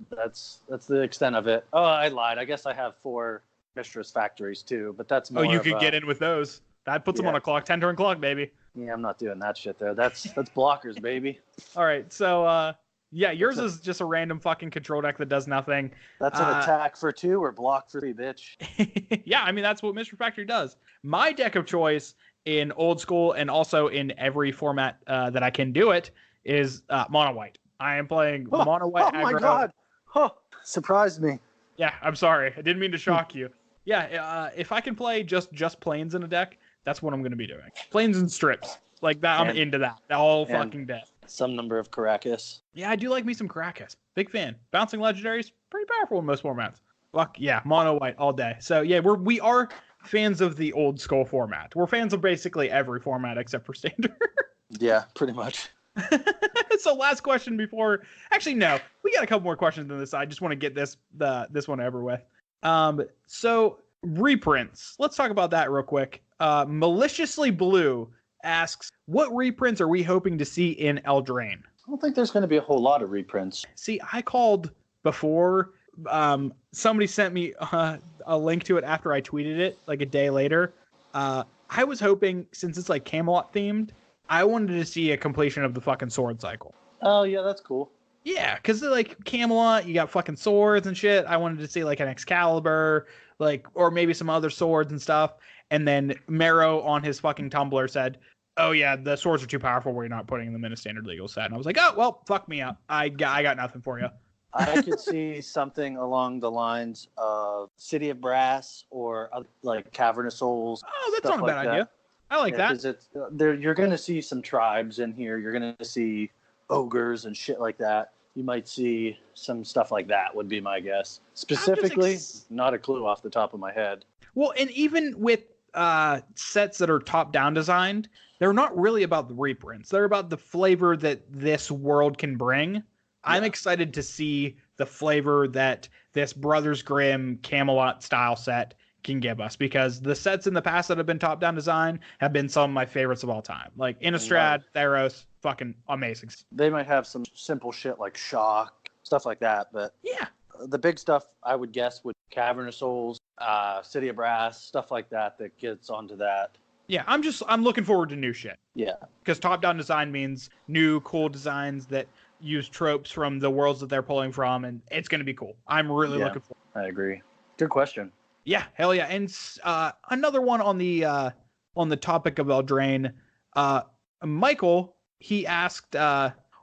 That's the extent of it. Oh, I lied. I guess I have 4 Mistress Factories too, but that's more. Oh, you could get in with those. That puts them on a clock, 10-turn clock, baby. Yeah, I'm not doing that shit there. That's blockers, baby. All right, so yeah, yours is just a random fucking control deck that does nothing. That's an attack for 2 or block for 3, bitch. Yeah, I mean that's what Mr. Factory does. My deck of choice in old school and also in every format that I can do it is mono white. I am playing mono white. Oh my god! Huh. Surprised me. Yeah, I'm sorry. I didn't mean to shock you. Yeah, if I can play just planes in a deck, that's what I'm going to be doing. Planes and strips. Like that, I'm into that. All fucking day. Some number of Caracas. Yeah, I do like me some Caracas. Big fan. Bouncing legendaries, pretty powerful in most formats. Fuck yeah, mono white all day. So yeah, we are fans of the old school format. We're fans of basically every format except for standard. Yeah, pretty much. So last question before, actually no, we got a couple more questions on this. I just want to get this one over with. So reprints. Let's talk about that real quick. Maliciously Blue asks, what reprints are we hoping to see in Eldraine? I don't think there's going to be a whole lot of reprints. See, I called before. Somebody sent me a link to it after I tweeted it, like a day later. I was hoping, since it's like Camelot themed, I wanted to see a completion of the fucking sword cycle. Oh, yeah, that's cool. Yeah, because like Camelot, you got fucking swords and shit. I wanted to see like an Excalibur, or maybe some other swords and stuff. And then Marrow on his fucking Tumblr said, oh yeah, the swords are too powerful. We're not putting them in a standard legal set. And I was like, oh, well, fuck me up. I got nothing for you. I could see something along the lines of City of Brass or like Cavern of Souls. Oh, that's not a bad idea. I like that. Because you're going to see some tribes in here. You're going to see ogres and shit like that. You might see some stuff like that, would be my guess. Specifically, not a clue off the top of my head. Well, and even with sets that are top-down designed, they're not really about the reprints. They're about the flavor that this world can bring. Yeah. I'm excited to see the flavor that this Brothers Grimm Camelot style set can give us, because the sets in the past that have been top-down design have been some of my favorites of all time. Like Innistrad, Theros, fucking amazing. They might have some simple shit like Shock, stuff like that, but yeah, the big stuff I would guess would Cavern of Souls, City of Brass, stuff like that gets onto that. Yeah, I'm looking forward to new shit. Yeah. Because top-down design means new, cool designs that use tropes from the worlds that they're pulling from, and it's going to be cool. I'm really looking forward. I agree. Good question. Yeah, hell yeah. And another one on the topic of Eldraine, Michael, he asked,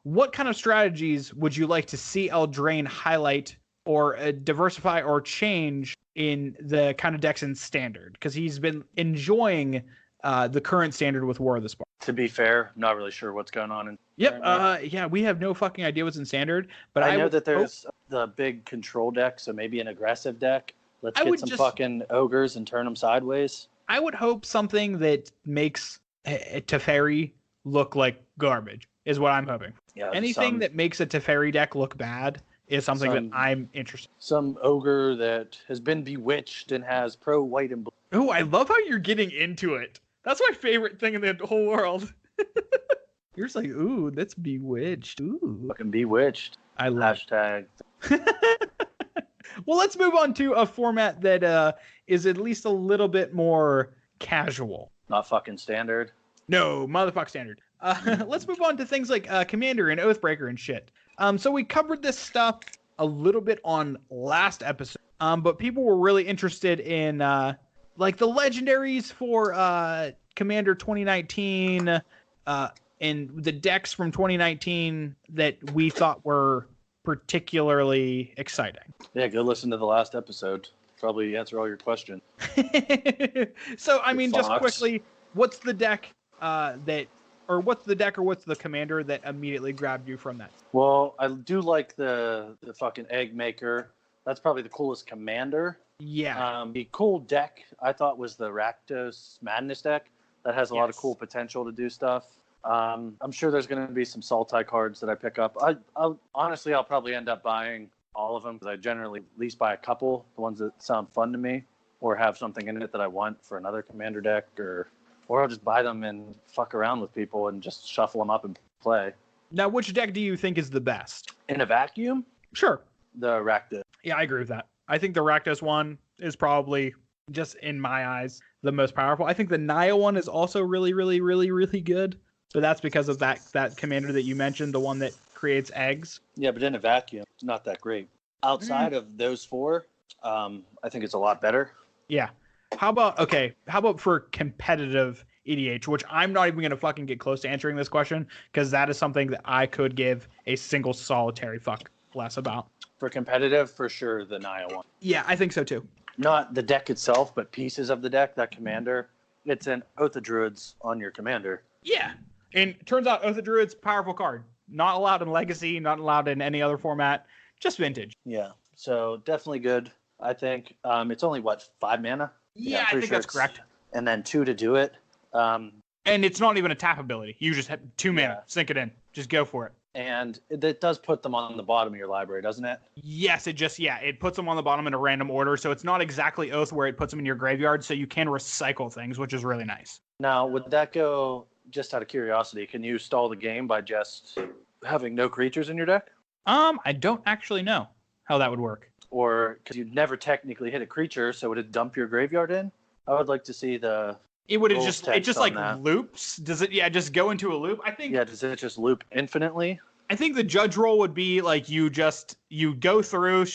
what kind of strategies would you like to see Eldraine highlight or diversify or change in the kind of decks in Standard? Because he's been enjoying the current Standard with War of the Spark. To be fair, not really sure what's going on. Yeah, we have no fucking idea what's in Standard. But I know that there's the big control deck, so maybe an aggressive deck. Let's get some fucking ogres and turn them sideways. I would hope something that makes Teferi look like garbage is what I'm hoping. Yeah, anything that makes a Teferi deck look bad is something that I'm interested in. Some ogre that has been bewitched and has pro white and blue. Oh, I love how you're getting into it. That's my favorite thing in the whole world. You're just like, ooh, that's bewitched. Ooh. Fucking bewitched. I love hashtag. Well, let's move on to a format that is at least a little bit more casual. Not fucking Standard. No, motherfuck Standard. Let's move on to things like Commander and Oathbreaker and shit. So we covered this stuff a little bit on last episode, but people were really interested in like the legendaries for Commander 2019 and the decks from 2019 that we thought were particularly exciting. Yeah, go listen to the last episode. Probably answer all your questions. So, I mean, just quickly, what's the deck what's the commander that immediately grabbed you from that? Well, I do like the fucking egg maker. That's probably the coolest commander. Yeah. The cool deck I thought was the Rakdos Madness deck. That has a lot of cool potential to do stuff. I'm sure there's going to be some Sultai cards that I pick up. I'll probably end up buying all of them because I generally at least buy a couple, the ones that sound fun to me or have something in it that I want for another commander deck, or I'll just buy them and fuck around with people and just shuffle them up and play. Now, which deck do you think is the best? In a vacuum? Sure. The Rakdos. Yeah, I agree with that. I think the Rakdos one is probably, just in my eyes, the most powerful. I think the Naya one is also really, really, really, really good. But that's because of that commander that you mentioned, the one that creates eggs. Yeah, but in a vacuum, it's not that great. Outside of those four, I think it's a lot better. Yeah. How about for competitive EDH, which I'm not even going to fucking get close to answering this question, because that is something that I could give a single solitary fuck less about. For competitive, for sure, the Naya one. Yeah, I think so too. Not the deck itself, but pieces of the deck, that commander. It's an Oath of Druids on your commander. Yeah. And it turns out Oath of Druids, powerful card. Not allowed in Legacy, not allowed in any other format, just Vintage. Yeah, so definitely good, I think. It's only, 5 mana? Yeah, I think that's correct. And then 2 to do it. And it's not even a tap ability. You just have 2 mana, sink it in. Just go for it. And it does put them on the bottom of your library, doesn't it? Yes, it puts them on the bottom in a random order, so it's not exactly Oath where it puts them in your graveyard, so you can recycle things, which is really nice. Now, would that go... Just out of curiosity, can you stall the game by just having no creatures in your deck? I don't actually know how that would work. Or because you'd never technically hit a creature, so would it dump your graveyard in? I would like to see the. It would have just like that. Loops. Does it? Yeah, just go into a loop. I think. Yeah, does it just loop infinitely? I think the judge role would be like you go through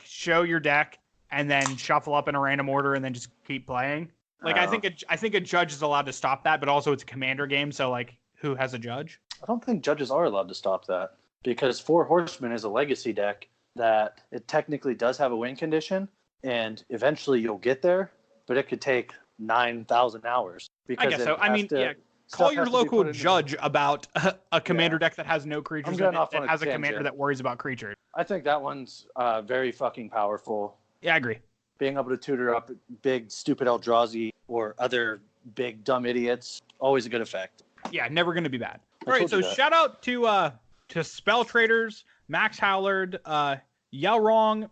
show your deck and then shuffle up in a random order and then just keep playing. Like, I think a judge is allowed to stop that, but also it's a commander game, so, like, who has a judge? I don't think judges are allowed to stop that, because Four Horsemen is a legacy deck that it technically does have a win condition, and eventually you'll get there, but it could take 9,000 hours. I guess so. I mean, call your local judge about a commander deck that has no creatures in it, that has a commander that worries about creatures. I think that one's very fucking powerful. Yeah, I agree. Being able to tutor up big, stupid Eldrazi or other big, dumb idiots, always a good effect. Yeah, never going to be bad. All right, so shout out to Spell Traders, Max Howlard, Yelrong,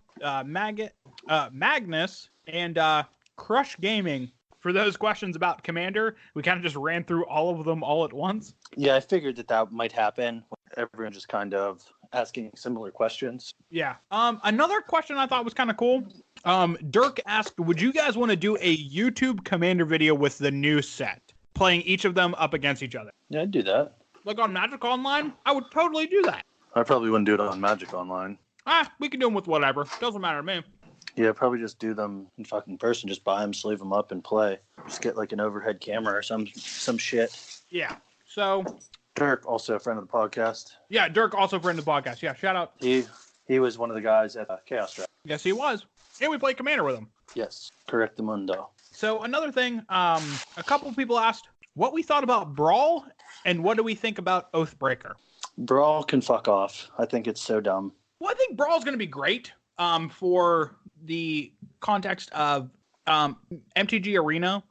Magnus, and Crush Gaming for those questions about Commander. We kind of just ran through all of them all at once. Yeah, I figured that might happen. Everyone just kind of asking similar questions. Yeah. Another question I thought was kind of cool. Dirk asked, would you guys want to do a YouTube Commander video with the new set? playing each of them up against each other. Yeah, I'd do that. Like on Magic Online, I would totally do that. I probably wouldn't do it on Magic Online. We can do them with whatever. Doesn't matter to me. Yeah, probably just do them in fucking person. Just buy them, sleeve them up, and play. Just get like an overhead camera or some shit. Yeah. So Dirk, also a friend of the podcast. Yeah, Dirk, also a friend of the podcast. Yeah, shout out. He was one of the guys at Chaos Draft. Yes, he was. And we played Commander with him. Yes, correct the mundo. So another thing, a couple people asked what we thought about Brawl and what do we think about Oathbreaker. Brawl can fuck off. I think it's so dumb. Well, I think Brawl's going to be great for the context of MTG Arena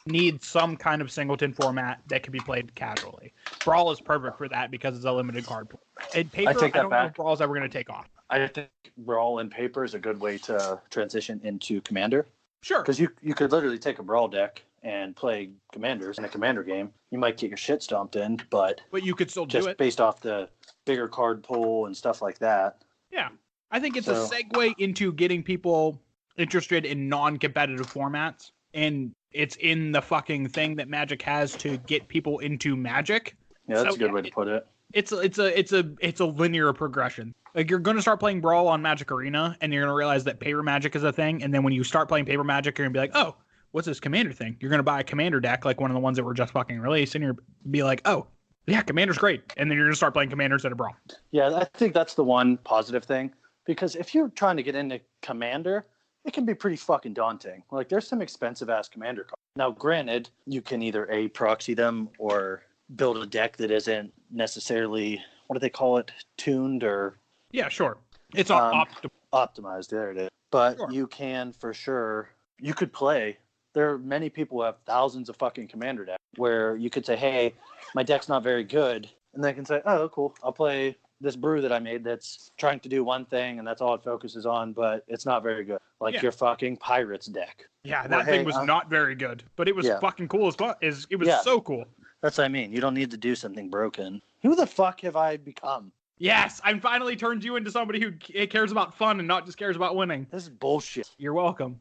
needs some kind of singleton format that can be played casually. Brawl is perfect for that because it's a limited card pool. In paper, I don't know if Brawl's ever going to take off. I think Brawl in paper is a good way to transition into Commander. Sure. Because you could literally take a Brawl deck and play Commanders in a Commander game. You might get your shit stomped in, but you could still do it. Just based off the bigger card pool and stuff like that. Yeah. I think it's a segue into getting people interested in non-competitive formats. And it's in the fucking thing that Magic has to get people into Magic. Yeah, that's a good way to put it. It's a linear progression. Like you're going to start playing Brawl on Magic Arena, and you're going to realize that Paper Magic is a thing. And then when you start playing Paper Magic, you're going to be like, oh, what's this Commander thing? You're going to buy a Commander deck, like one of the ones that were just fucking released, and you're be like, oh, yeah, Commander's great. And then you're going to start playing Commander instead of Brawl. Yeah, I think that's the one positive thing. Because if you're trying to get into Commander, it can be pretty fucking daunting. Like, there's some expensive-ass Commander cards. Now, granted, you can either A, proxy them, or build a deck that isn't necessarily, what do they call it, tuned or... Yeah, sure. It's optimized, there it is. But sure. You can, for sure, you could play. There are many people who have thousands of fucking Commander decks where you could say, hey, my deck's not very good. And they can say, oh, cool, I'll play this brew that I made that's trying to do one thing and that's all it focuses on, but it's not very good. Like your fucking Pirates deck. Yeah, that thing was not very good, but it was fucking cool as fuck. It was so cool. That's what I mean. You don't need to do something broken. Who the fuck have I become? Yes, I finally turned you into somebody who cares about fun and not just cares about winning. This is bullshit. You're welcome.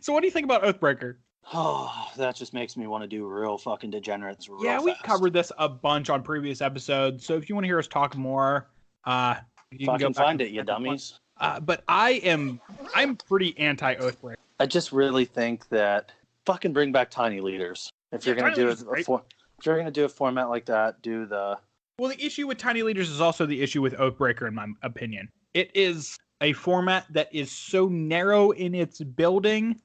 So what do you think about Oathbreaker? Oh, that just makes me want to do real fucking degenerates real fast. We covered this a bunch on previous episodes, so if you want to hear us talk more, you can go find it, you dummies. But I'm pretty anti-Oathbreaker. I just really think that fucking bring back tiny leaders. If you're gonna do it, if you're gonna do a format like that, do the. Well, the issue with tiny leaders is also the issue with Oathbreaker, in my opinion. It is a format that is so narrow in its building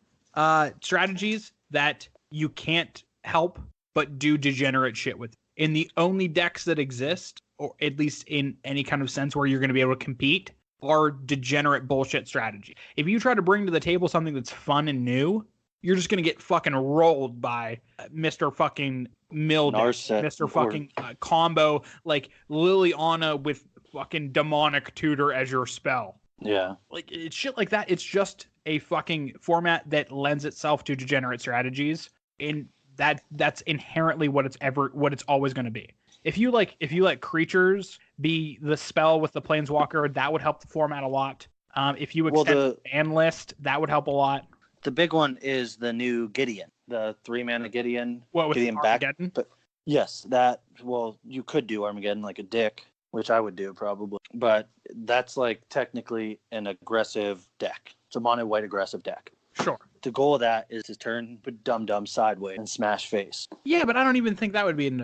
strategies that you can't help but do degenerate shit with. In the only decks that exist, or at least in any kind of sense where you're going to be able to compete, are degenerate bullshit strategy. If you try to bring to the table something that's fun and new, you're just going to get fucking rolled by Mr. fucking Mildew, Mr. fucking combo, like Liliana with fucking Demonic Tutor as your spell. Yeah. Like, it's shit like that. It's just a fucking format that lends itself to degenerate strategies, and that's inherently what it's always going to be. If you let creatures be the spell with the Planeswalker, that would help the format a lot. If you extend the ban list, that would help a lot. The big one is the new Gideon, the 3-mana Gideon. What, with Gideon Armageddon? But yes, you could do Armageddon like a dick, which I would do probably. But that's like technically an aggressive deck. It's a mono white aggressive deck. Sure. The goal of that is to turn Dum sideways and smash face. Yeah, but I don't even think that would be an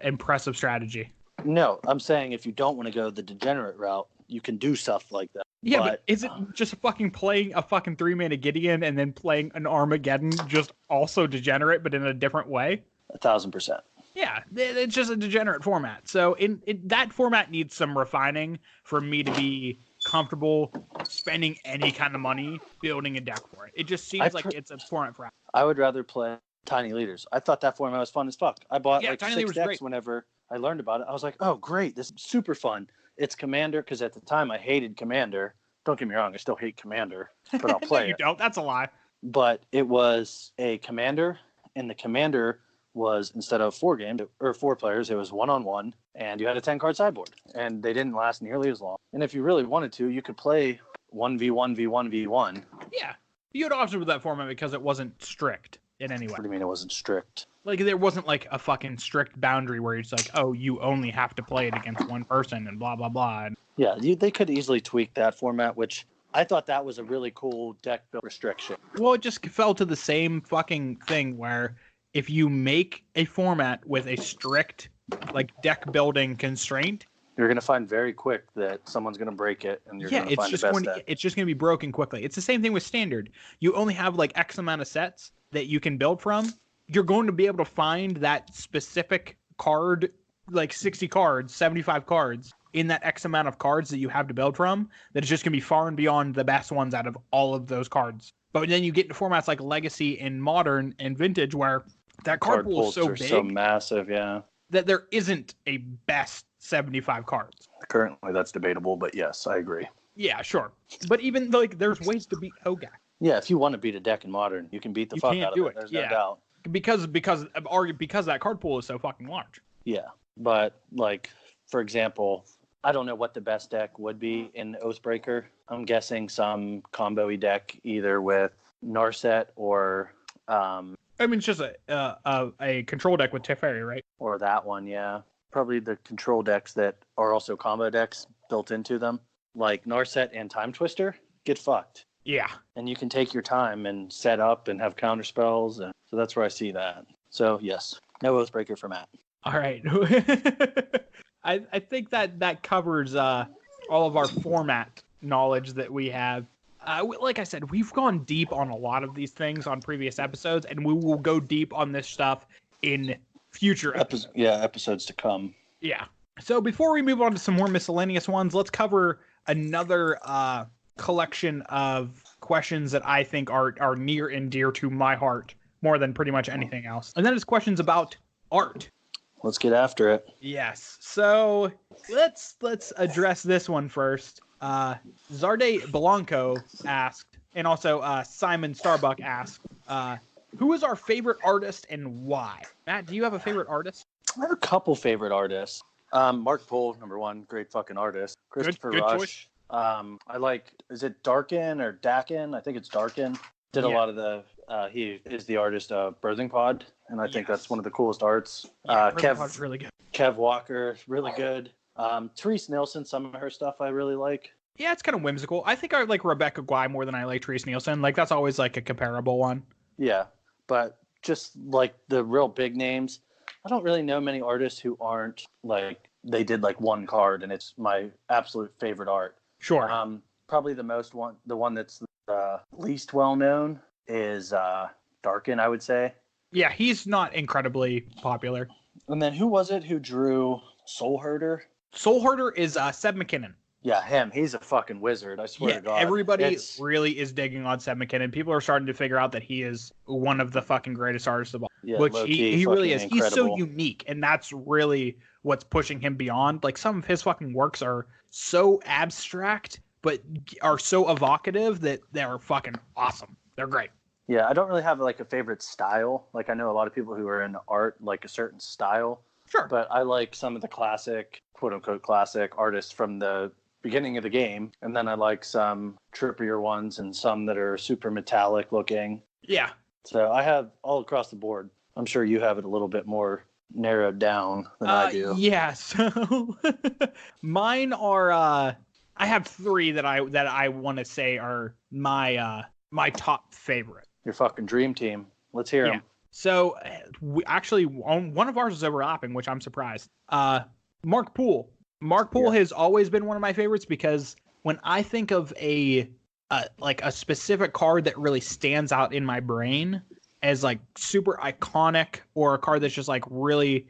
impressive strategy. No, I'm saying if you don't want to go the degenerate route, you can do stuff like that. Yeah, but is it just fucking playing a fucking 3-mana Gideon and then playing an Armageddon just also degenerate, but in a different way? 1,000%. Yeah, it's just a degenerate format. So that format needs some refining for me to be comfortable spending any kind of money building a deck for it. It just seems like it's a format for. I would rather play Tiny Leaders. I thought that format was fun as fuck. I bought like 6 decks whenever I learned about it. I was like, oh, great. This is super fun. It's Commander, because at the time I hated Commander. Don't get me wrong. I still hate Commander, but I'll play You don't. That's a lie. But it was a Commander, and the Commander was, instead of 4 players, it was 1-on-1, and you had a 10-card sideboard, and they didn't last nearly as long. And if you really wanted to, you could play 1v1v1v1. Yeah. You had options with that format because it wasn't strict. in any way. What do you mean it wasn't strict? Like, there wasn't like a fucking strict boundary where it's like, oh, you only have to play it against one person and blah blah blah. Yeah, they could easily tweak that format, which I thought that was a really cool deck build restriction. Well, it just fell to the same fucking thing where if you make a format with a strict like deck building constraint, you're going to find very quick that someone's going to break it, and you're going to find the best deck. It's just going to be broken quickly. It's the same thing with Standard. You only have like X amount of sets that you can build from. You're going to be able to find that specific card, like 60 cards, 75 cards, in that X amount of cards that you have to build from, that is just going to be far and beyond the best ones out of all of those cards. But then you get into formats like Legacy and Modern and Vintage where that card pool is so big, so massive, yeah, that there isn't a best 75 cards. Currently, that's debatable, but yes, I agree. Yeah, sure. But even like, there's ways to beat Hogak. Yeah, if you want to beat a deck in Modern, you can beat the fuck out of it. There's no doubt. Because that card pool is so fucking large. Yeah, but like, for example, I don't know what the best deck would be in Oathbreaker. I'm guessing some combo-y deck, either with Narset or I mean, it's just a control deck with Teferi, right? Or that one, yeah. Probably the control decks that are also combo decks built into them, like Narset and Time Twister, get fucked. Yeah. And you can take your time and set up and have counter spells. And so that's where I see that. So, yes, no Oathbreaker for Matt. All right. I think that covers all of our format knowledge that we have. Like I said, we've gone deep on a lot of these things on previous episodes, and we will go deep on this stuff in future episodes. Episodes to come. Yeah. So before we move on to some more miscellaneous ones, let's cover another collection of questions that I think are near and dear to my heart more than pretty much anything else. And that is questions about art. Let's get after it. Yes. So let's address this one first. Zarde Blanco asked, and also Simon Starbuck asked, who is our favorite artist and why? Matt, do you have a favorite artist? I have a couple favorite artists. Mark Pohl, number one, great fucking artist. Christopher good Rush. Choice. I like, is it Darkin or Dakin? I think it's Darkin. Did a lot of the, he is the artist of Birthing Pod, and I think that's one of the coolest arts. Yeah, Birthing Pod's really good. Kev Walker, really good. Therese Nielsen, some of her stuff I really like. Yeah, it's kind of whimsical. I think I like Rebecca Guy more than I like Therese Nielsen. Like, that's always like a comparable one. Yeah, but just like the real big names, I don't really know many artists who aren't like, they did like one card and it's my absolute favorite art. Sure. Probably the one that's least well known is Darkin, I would say. Yeah, he's not incredibly popular. And then who was it who drew Soul Herder? Soul Herder is Seb McKinnon. Yeah, him. He's a fucking wizard. I swear to God. Everybody really is digging on Seb McKinnon. People are starting to figure out that he is one of the fucking greatest artists of all. Yeah, which he really is. Incredible. He's so unique, and that's really what's pushing him beyond. Like, some of his fucking works are so abstract, but are so evocative that they're fucking awesome. They're great. Yeah, I don't really have like a favorite style. Like, I know a lot of people who are into art like a certain style. Sure. But I like some of the classic, quote unquote, classic artists from the beginning of the game. And then I like some trippier ones and some that are super metallic looking. Yeah. So I have all across the board. I'm sure you have it a little bit more narrowed down than I do. Yeah. So mine are, I have three that I want to say are my top favorite. Your fucking dream team. Let's hear them. So we actually, one of ours is overlapping, which I'm surprised. Mark Poole. Mark Poole has always been one of my favorites because when I think of a specific card that really stands out in my brain as like super iconic, or a card that's just like really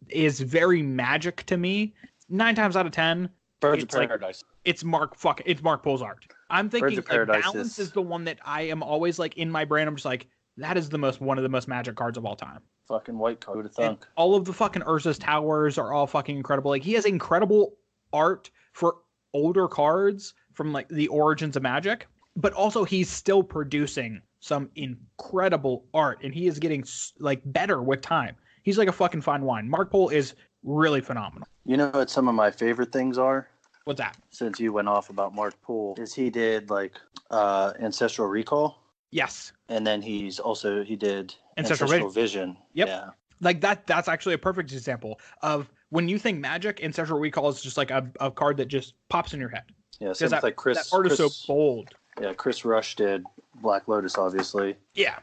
is very Magic to me, 9 times out of 10, Birds of Paradise. It's Mark Poole's art. I'm thinking like, Balance is the one that I am always like in my brain. I'm just like, that is one of the most Magic cards of all time. Fucking white card, who'd have thunk. All of the fucking Urza's Towers are all fucking incredible. Like, he has incredible art for older cards from like the origins of Magic, but also he's still producing some incredible art, and he is getting like better with time. He's like a fucking fine wine. Mark Poole is really phenomenal. You know what some of my favorite things are? What's that? Since you went off about Mark Poole, is he did like Ancestral Recall. Yes. And then he did Ancestral Vision. Yep. Yeah. Like that's actually a perfect example of when you think Magic, Ancestral Recall is just like a card that just pops in your head. Yeah, same with like That art is so bold. Yeah, Chris Rush did Black Lotus, obviously. Yeah.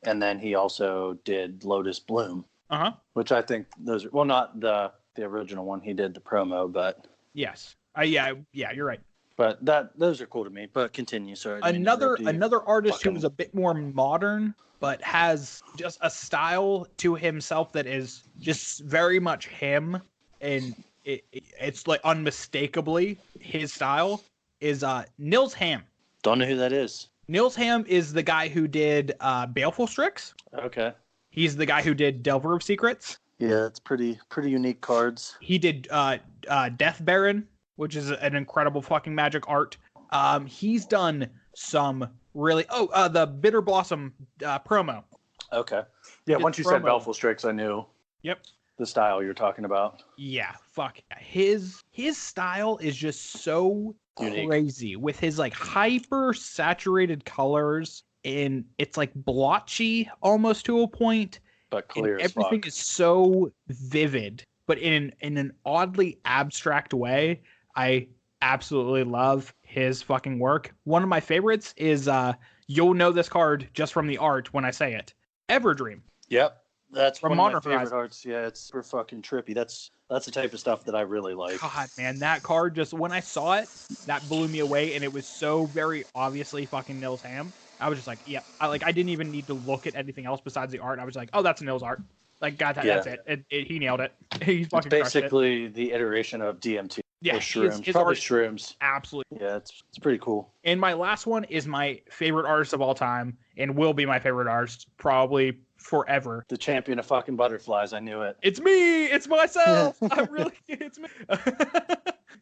And then he also did Lotus Bloom. Uh-huh. Which I think those are, well, not the original one. He did the promo, but yes. Yeah, you're right. But those are cool to me. But continue. Sorry. Another artist who is a bit more modern, but has just a style to himself that is just very much him, and it's like unmistakably his style, is Nils Hamm. Don't know who that is. Nils Hamm is the guy who did Baleful Strix. Okay. He's the guy who did Delver of Secrets. Yeah, it's pretty unique cards. He did Death Baron, which is an incredible fucking Magic art. He's done some really the Bitter Blossom promo. Okay. Yeah, once you said Baleful Strix, I knew. Yep. The style you're talking about. Yeah, fuck. His style is just so unique. Crazy with his like hyper saturated colors, and it's like blotchy almost to a point. But clear as everything fuck. Is so vivid, but in an oddly abstract way. I absolutely love his fucking work. One of my favorites is you'll know this card just from the art when I say it. Everdream. Yep. That's from one of my favorite arts. Yeah, it's super fucking trippy. That's the type of stuff that I really like. God, man, that card just when I saw it, that blew me away, and it was so very obviously fucking Nils Hamm. I was just like, yeah, I didn't even need to look at anything else besides the art. I was like, oh, that's Nils art. Like, God, that's it. He nailed it. He's fucking basically the iteration of DMT. Yeah, shrooms. His Probably art, shrooms. Absolutely. Yeah, it's pretty cool. And my last one is my favorite artist of all time, and will be my favorite artist probably forever. The champion of fucking butterflies. I knew it. It's me. It's myself. It's me.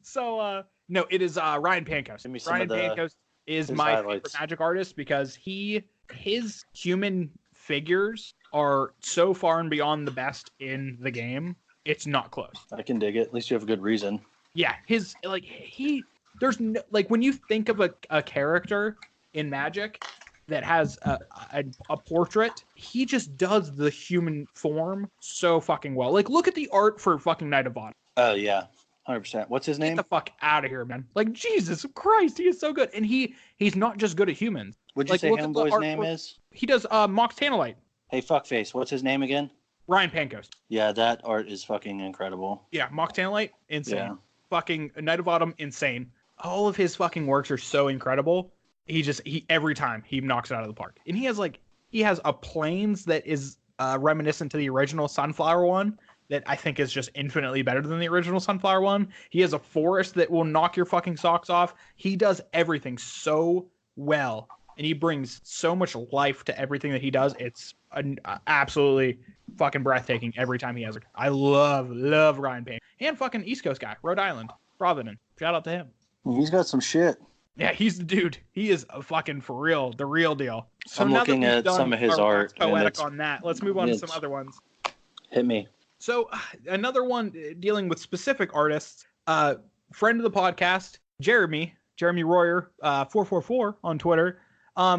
So, no, it is Ryan Pankos. Ryan Pankos is my favorite Magic artist because his human figures are so far and beyond the best in the game. It's not close. I can dig it. At least you have a good reason. Yeah, there's no, like when you think of a character in Magic that has a portrait, he just does the human form so fucking well. Like, look at the art for fucking Knight of Autumn. Oh, yeah. 100%. What's his name? Get the fuck out of here, man. Like, Jesus Christ, he is so good. And he's not just good at humans. What'd you say Homeboy's name is? He does Mox Tanalite. Hey, fuckface, what's his name again? Ryan Pankos. Yeah, that art is fucking incredible. Yeah, Mox Tanalite, insane. Yeah. Fucking Knight of Autumn, insane. All of his fucking works are so incredible. He every time he knocks it out of the park. And he has a plains that is reminiscent to the original Sunflower one that I think is just infinitely better than the original Sunflower one. He has a forest that will knock your fucking socks off. He does everything so well, and he brings so much life to everything that he does. It's absolutely fucking breathtaking every time he has it. I love Ryan Payne. And fucking East Coast guy, Rhode Island, Providence. Shout out to him. He's got some shit. Yeah, he's the dude. He is a fucking for real, the real deal. So I'm looking at some of his art. Poetic on that. Let's move on to some other ones. Hit me. So another one dealing with specific artists. Friend of the podcast, Jeremy Royer, 444 on Twitter.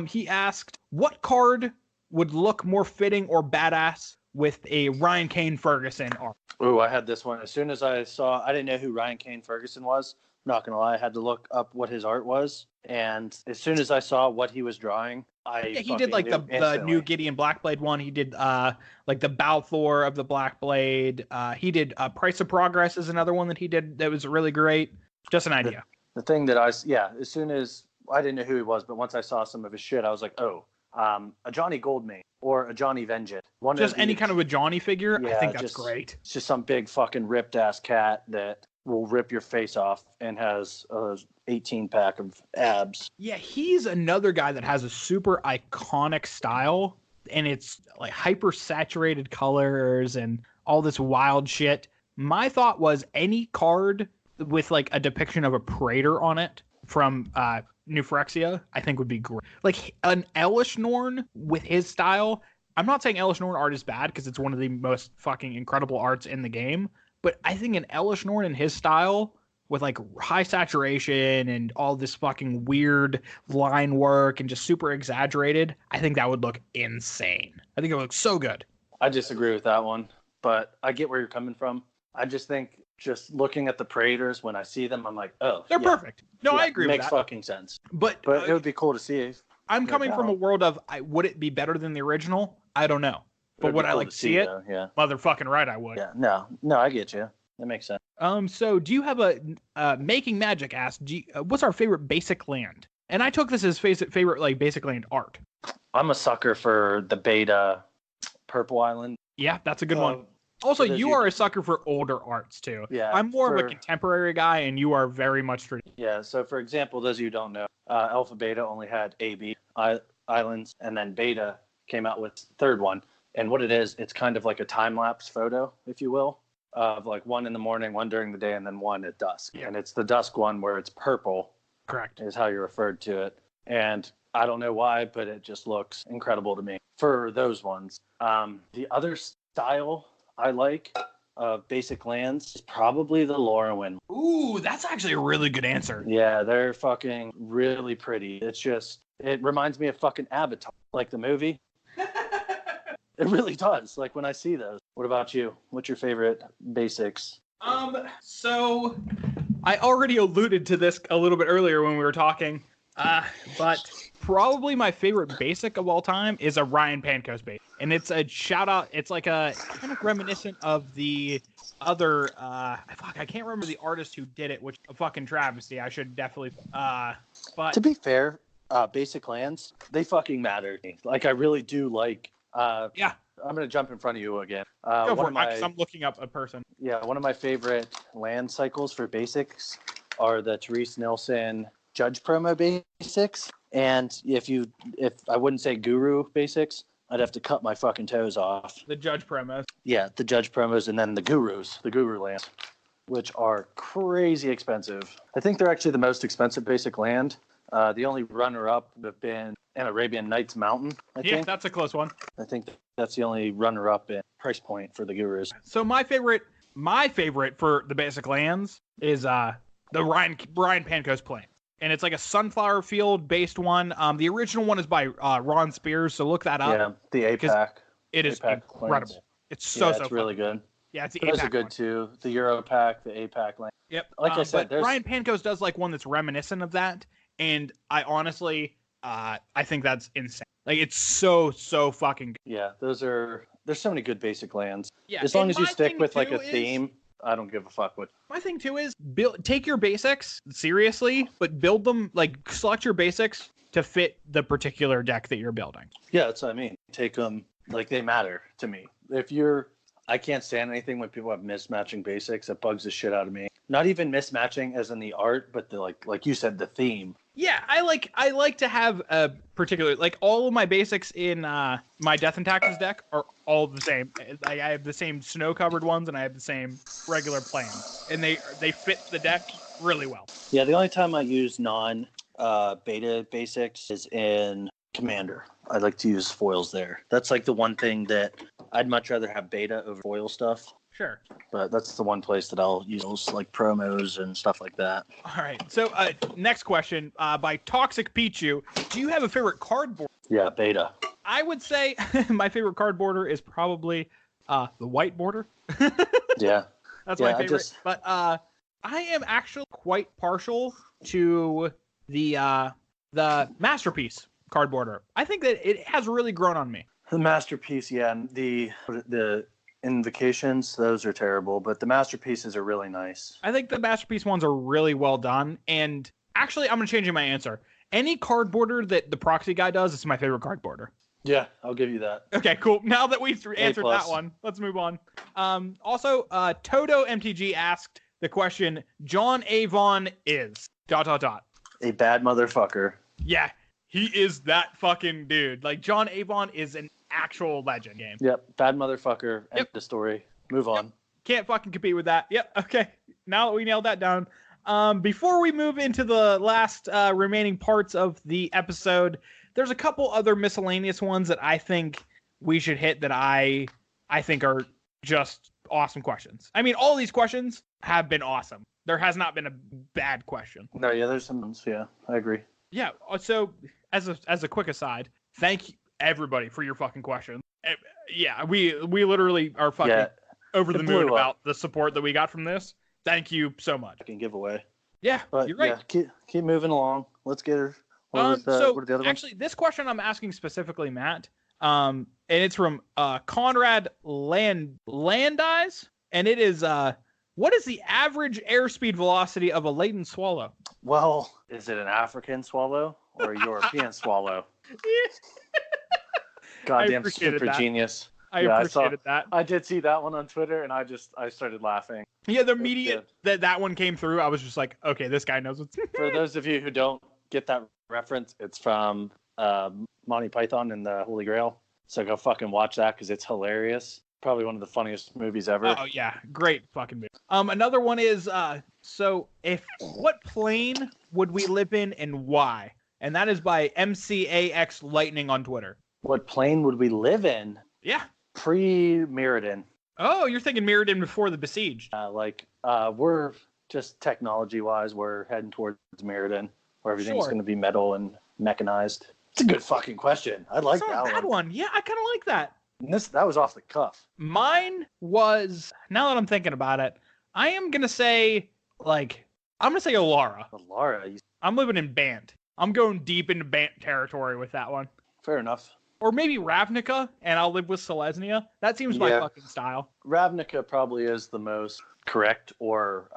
He asked, what card would look more fitting or badass with a Ryan Kane Ferguson art? Oh, I had this one. As soon as I didn't know who Ryan Kane Ferguson was. I'm not gonna lie, I had to look up what his art was, and as soon as I saw what he was drawing, he did like the new Gideon Blackblade one. He did like the Balthor of the Blackblade. He did Price of Progress is another one that he did that was really great. Just an idea. The thing that as soon as I didn't know who he was, but once I saw some of his shit, I was like, oh, a Johnny Goldmane or a Johnny Vengeance. Just any kind of a Johnny figure. Yeah, I think that's great. It's just some big fucking ripped ass cat that will rip your face off and has a 18-pack of abs. Yeah, he's another guy that has a super iconic style, and it's like hyper saturated colors and all this wild shit. My thought was any card with like a depiction of a Praetor on it from New Phyrexia, I think would be great. Like an Elish Norn with his style. I'm not saying Elish Norn art is bad because it's one of the most fucking incredible arts in the game. But I think an Elish Norn in his style with like high saturation and all this fucking weird line work and just super exaggerated, I think that would look insane. I think it would look so good. I disagree with that one, but I get where you're coming from. I just think just looking at the Praetors, when I see them, I'm like, oh, they're perfect. No, I agree with that. Makes fucking sense. But it would be cool to see. I'm coming from a world of, would it be better than the original? I don't know. But would I like to see it? Though, yeah. Motherfucking right, I would. Yeah, no, I get you. That makes sense. So do you have a Making Magic asked, what's our favorite basic land? And I took this as favorite like basic land art. I'm a sucker for the beta Purple Island. Yeah, that's a good one. Also, you are a sucker for older arts too. Yeah, I'm more of a contemporary guy, and you are very much traditional. Yeah. So, for example, those of you who don't know, Alpha Beta only had AB islands, and then Beta came out with the third one. And what it is, it's kind of like a time lapse photo, if you will, of like one in the morning, one during the day, and then one at dusk. Yeah. And it's the dusk one where it's purple. Correct. Is how you referred to it. And I don't know why, but it just looks incredible to me for those ones. The other style I like of basic lands is probably the Lorwyn. Ooh, that's actually a really good answer. Yeah, they're fucking really pretty. It's just, it reminds me of fucking Avatar, like the movie. It really does. Like when I see those. What about you? What's your favorite basics? So I already alluded to this a little bit earlier when we were talking. But probably my favorite basic of all time is a Ryan Pancoast basic. And it's a shout out. It's like a kind of reminiscent of the other, I can't remember the artist who did it, which is a fucking travesty. I should definitely, but to be fair, basic lands, they fucking matter to me. Like I really do like, yeah. I'm going to jump in front of you again. Go for it, Mike, I'm looking up a person. Yeah, one of my favorite land cycles for basics are the Therese Nilsson Judge promo basics. And if I wouldn't say guru basics, I'd have to cut my fucking toes off. The Judge promos. Yeah, the Judge promos, and then the gurus, the guru lands, which are crazy expensive. I think they're actually the most expensive basic land. The only runner-up would have been an Arabian Nights Mountain, I think. Yeah, that's a close one. I think that's the only runner-up in price point for the gurus. So my favorite for the basic lands is the Ryan Pancoast plan. And it's like a sunflower field based one. The original one is by Ron Spears, so look that up. Yeah, the APAC. It is APAC incredible. lands. It's so it's really good. Yeah, it's the Those APAC are good one. Too. The EuroPack, the APAC land. Yep. Like I said, but Ryan Pancoast does like one that's reminiscent of that, and I honestly, I think that's insane. Like it's so fucking good. Yeah, there's so many good basic lands. Yeah, as long as you stick with like a theme, I don't give a fuck what. My thing too is take your basics seriously, but build them select your basics to fit the particular deck that you're building. Yeah, that's what I mean. Take them like they matter to me. I can't stand anything when people have mismatching basics. It bugs the shit out of me. Not even mismatching as in the art, but the like you said, the theme. Yeah, I like to have a particular all of my basics in my Death and Taxes deck are all the same. I have the same snow covered ones and I have the same regular plans, and they fit the deck really well. Yeah, the only time I use beta basics is in Commander. I like to use foils there. That's like the one thing that I'd much rather have beta over foil stuff. Sure. But that's the one place that I'll use like promos and stuff like that. All right. So next question by Toxic Pichu. Do you have a favorite card board? Yeah, beta. I would say my favorite card border is probably the white border. Yeah. That's my favorite. But I am actually quite partial to the Masterpiece card border. I think that it has really grown on me. The Masterpiece, yeah. And the Invocations, those are terrible, but the Masterpieces are really nice. I think the Masterpiece ones are really well done. And actually, I'm going to change my answer. Any card border that the proxy guy does, it's my favorite card border. Yeah, I'll give you that. Okay, cool. Now that we've answered that one, let's move on. Also, Toto MTG asked the question, John Avon is ... A bad motherfucker. Yeah, he is that fucking dude. Like, John Avon is an actual legend game. Yep, bad motherfucker. End the story. Move on. Can't fucking compete with that. Yep, okay. Now that we nailed that down. Before we move into the last remaining parts of the episode, there's a couple other miscellaneous ones that I think we should hit that I think are just awesome questions. I mean, all these questions have been awesome. There has not been a bad question. No, yeah, there's some. Yeah, I agree. Yeah. So as a quick aside, thank you everybody for your fucking questions. Yeah, we literally are fucking over the moon about the support that we got from this. Thank you so much. Fucking giveaway. Yeah, but you're right. Yeah, keep moving along. Let's get her. What are the other ones? This question I'm asking specifically, Matt. And it's from Conrad Landis, and it is what is the average airspeed velocity of a laden swallow? Well, is it an African swallow or a European swallow? Goddamn super genius. I appreciated that. I did see that one on Twitter, and I started laughing. Yeah, the immediate that one came through, I was just like, okay, this guy knows what's. For those of you who don't get that reference, it's from Monty Python and the Holy Grail. So go fucking watch that because it's hilarious. Probably one of the funniest movies ever. Oh yeah, great fucking movie. Another one is so what plane would we live in and why? And that is by MCAX Lightning on Twitter. What plane would we live in? Yeah. Pre-Mirrodin. Oh, you're thinking Mirrodin before the Besieged. We're just technology-wise, we're heading towards Mirrodin, where everything's going to be metal and mechanized. It's a good fucking question. I like that one. That's not a bad one. Yeah, I kind of like that. And that was off the cuff. Mine was, now that I'm thinking about it, I am going to say, I'm going to say Alara. Alara? I'm living in Bant. I'm going deep into Bant territory with that one. Fair enough. Or maybe Ravnica, and I'll live with Selesnya. That seems my fucking style. Ravnica probably is the most correct, or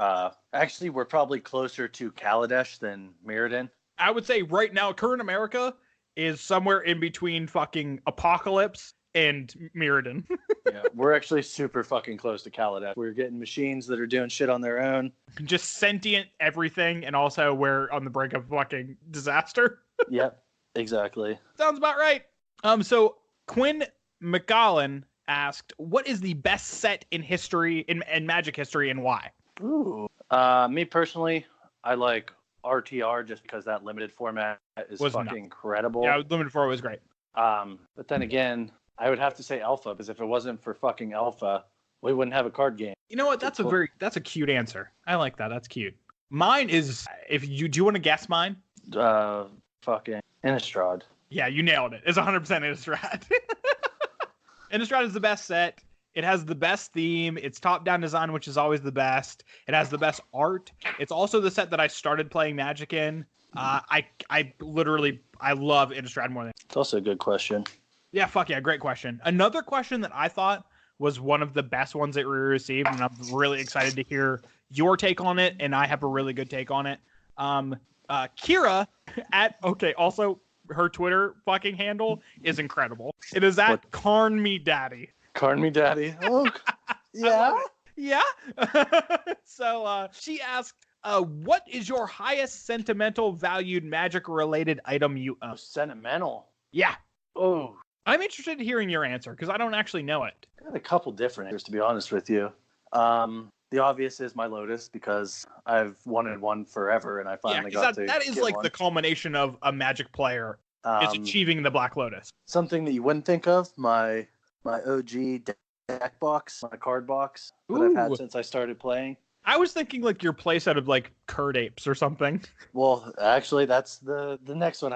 actually, we're probably closer to Kaladesh than Mirrodin. I would say right now, current America is somewhere in between fucking Apocalypse and Mirrodin. Yeah, we're actually super fucking close to Kaladesh. We're getting machines that are doing shit on their own. Just sentient everything, and also we're on the brink of fucking disaster. Yep, exactly. Sounds about right. So Quinn McGowan asked, what is the best set in history, in Magic history, and why? Ooh. Me personally, I like RTR just because that limited format is fucking incredible. Yeah, limited format was great. But then again, I would have to say Alpha, because if it wasn't for fucking Alpha, we wouldn't have a card game. You know what? That's a cute answer. I like that. That's cute. Mine is, do you want to guess mine? Fucking Innistrad. Yeah, you nailed it. It's 100% Innistrad. Innistrad is the best set. It has the best theme. It's top-down design, which is always the best. It has the best art. It's also the set that I started playing Magic in. I love Innistrad more than. It's also a good question. Yeah, fuck yeah, great question. Another question that I thought was one of the best ones that we received, and I'm really excited to hear your take on it, and I have a really good take on it. Kira also her Twitter fucking handle is incredible. It is at Carn Me Daddy. Carn Me Daddy. Oh, yeah. Yeah. So she asked, what is your highest sentimental valued Magic related item you own? Sentimental. Yeah. Oh. I'm interested in hearing your answer because I don't actually know it. I got a couple different answers, to be honest with you. The obvious is my Lotus, because I've wanted one forever, and I finally got to. That is like one. The culmination of a Magic player is achieving the Black Lotus. Something that you wouldn't think of, my OG deck box, my card box that I've had since I started playing. I was thinking like your playset of like Curd Apes or something. Well, actually, that's the next one.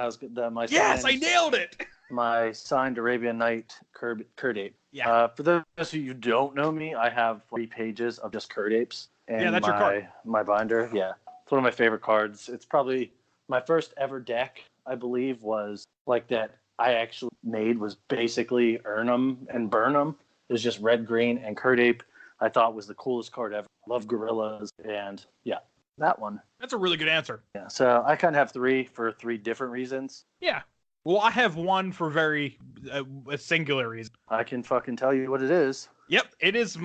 Yes, I nailed it. My signed Arabian Night Curd Ape. Yeah. For those of you who don't know me, I have 3 pages of just Curd Apes. And that's your card. My binder. Yeah. It's one of my favorite cards. It's probably my first ever deck, I believe, was like that I actually made was basically Earn 'em and Burn 'em. It was just red, green, and Curd Ape. I thought was the coolest card ever. Love gorillas, and yeah, that one. That's a really good answer. Yeah. So I kind of have 3 for 3 different reasons. Yeah. Well, I have one for very a singular reason. I can fucking tell you what it is. Yep, it is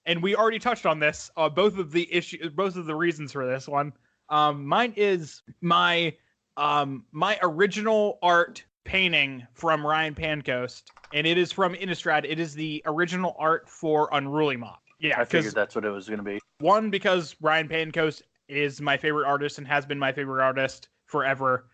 and we already touched on this. Both of the reasons for this one. Mine is my original art painting from Ryan Pancoast, and it is from Innistrad. It is the original art for Unruly Mob. Yeah, I figured that's what it was going to be. One, because Ryan Pancoast is my favorite artist and has been my favorite artist forever.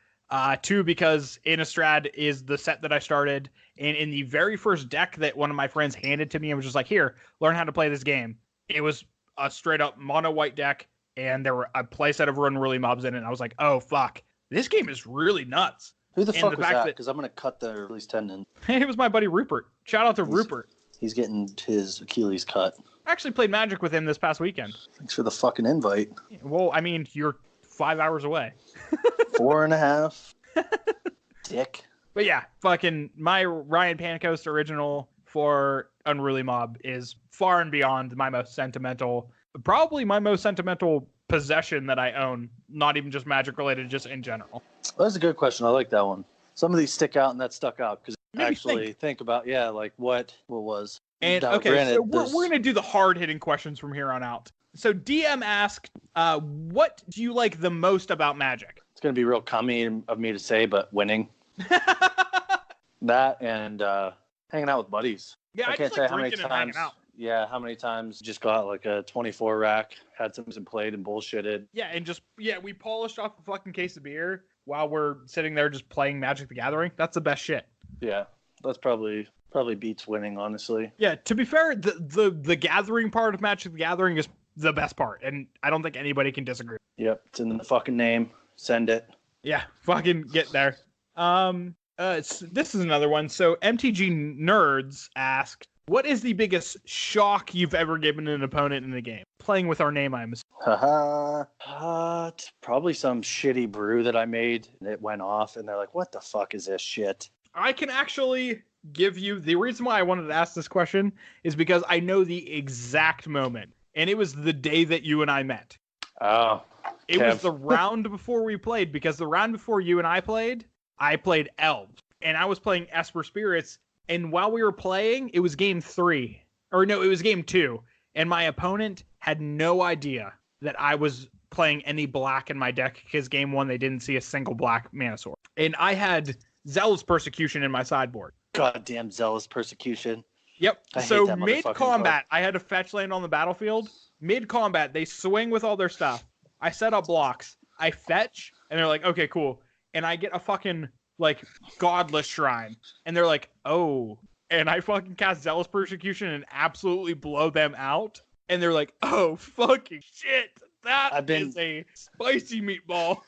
2, because Innistrad is the set that I started, and in the very first deck that one of my friends handed to me and was just like, here, learn how to play this game. It was a straight up mono white deck, and there were a playset of unruly mobs in it. And I was like, oh fuck, this game is really nuts. Who the And fuck the was fact that? Because I'm gonna cut the Achilles tendon. It was my buddy Rupert. Shout out to Rupert. He's getting his Achilles cut. I actually played Magic with him this past weekend. Thanks for the fucking invite. Well, I mean, you're 5 hours away. 4.5. Dick. But yeah, fucking my Ryan Pancoast original for Unruly Mob is far and beyond my most sentimental, probably my most sentimental possession that I own. Not even just Magic related, just in general. Well, that's a good question. I like that one. Some of these stick out, and that stuck out because Maybe actually think about like what was. And now, okay, granted, so we're gonna do the hard hitting questions from here on out. So DM asked, what do you like the most about Magic? It's gonna be real commie of me to say, but winning. That and hanging out with buddies. Yeah, I can't just say like how many drinking and hanging times. out. Yeah, how many times just got like a 24 rack, had some and played and bullshitted. Yeah, and we polished off a fucking case of beer while we're sitting there just playing Magic the Gathering. That's the best shit. Yeah, that's probably beats winning, honestly. Yeah, to be fair, the gathering part of Magic the Gathering is the best part, and I don't think anybody can disagree. Yep, it's in the fucking name. Send it. Yeah, fucking get there. This is another one. So MTG Nerds asked, what is the biggest shock you've ever given an opponent in the game? Playing with our name, I'm assuming. Haha. Probably some shitty brew that I made and it went off and they're like, what the fuck is this shit? I can actually give you the reason why I wanted to ask this question is because I know the exact moment, and it was the day that you and I met. Oh, it was the round before we played, because the round before you and I played Elves, and I was playing Esper Spirits, and while we were playing, it was game 3. Or no, it was game 2, and my opponent had no idea that I was playing any black in my deck, because game 1 they didn't see a single black mana sword. And I had Zealous Persecution in my sideboard. Goddamn Zealous Persecution. Yep. I hate So that mid-combat, I had a fetch land on the battlefield. Mid-combat, they swing with all their stuff. I set up blocks. I fetch, and they're like, okay, cool. And I get a fucking, like, Godless Shrine. And they're like, oh. And I fucking cast Zealous Persecution and absolutely blow them out. And they're like, oh, fucking shit. That is a spicy meatball.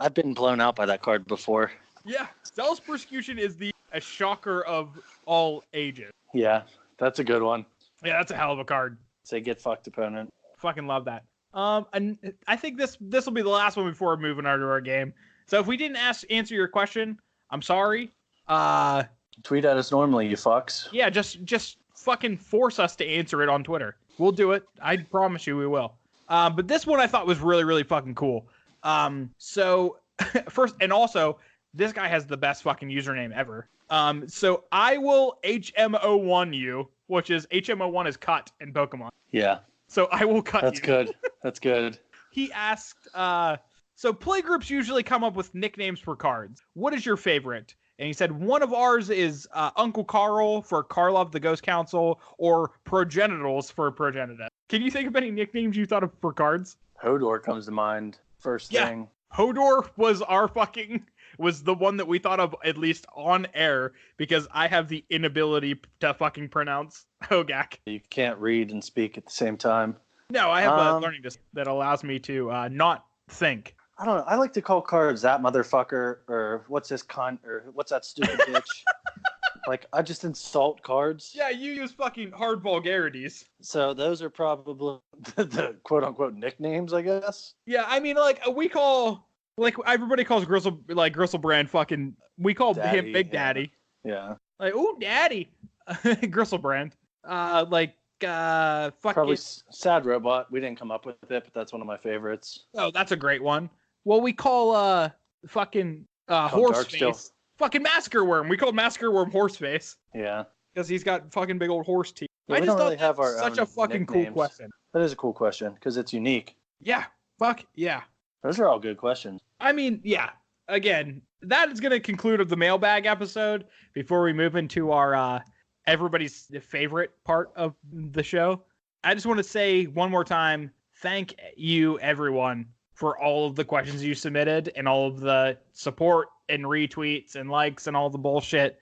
I've been blown out by that card before. Yeah. Zealous Persecution is a shocker of all ages. Yeah, that's a good one. Yeah, that's a hell of a card. Say get fucked, opponent. Fucking love that. And I think this will be the last one before moving on to our game. So if we didn't answer your question, I'm sorry. Tweet at us normally, you fucks. Yeah, just fucking force us to answer it on Twitter. We'll do it. I promise you we will. But this one I thought was really, really fucking cool. So first, and also, this guy has the best fucking username ever. So I will HMO1 you, which is HMO1 is cut in Pokemon. Yeah. So I will cut That's you. good. That's good. He asked, so playgroups usually come up with nicknames for cards. What is your favorite? And he said, one of ours is Uncle Carl for Karlov the Ghost Council, or Progenitals for Progenitus. Can you think of any nicknames you thought of for cards? Hodor comes to mind. First thing. Hodor was the one that we thought of, at least on air, because I have the inability to fucking pronounce Hogak. You can't read and speak at the same time. No, I have a learning disability that allows me to not think. I don't know. I like to call cards that motherfucker, or what's this cunt, or what's that stupid bitch. Like, I just insult cards. Yeah, you use fucking hard vulgarities. So those are probably the quote-unquote nicknames, I guess. Yeah, I mean, like, we call... Like, everybody calls Griselbrand fucking... We call Daddy, him Big Daddy. Yeah. Like, ooh, Daddy. Griselbrand. Fucking... Probably Sad Robot. We didn't come up with it, but that's one of my favorites. Oh, that's a great one. Well, we call, fucking, Horseface. Fucking Massacre Worm. We call Massacre Worm Horseface. Yeah. Because he's got fucking big old horse teeth. Yeah, I we just don't really thought have our such own a fucking nicknames. cool question. That is a cool question, because it's unique. Yeah. Fuck, yeah. Those are all good questions. I mean, yeah. Again, that is going to conclude of the mailbag episode before we move into our everybody's favorite part of the show. I just want to say one more time, thank you, everyone, for all of the questions you submitted and all of the support and retweets and likes and all the bullshit.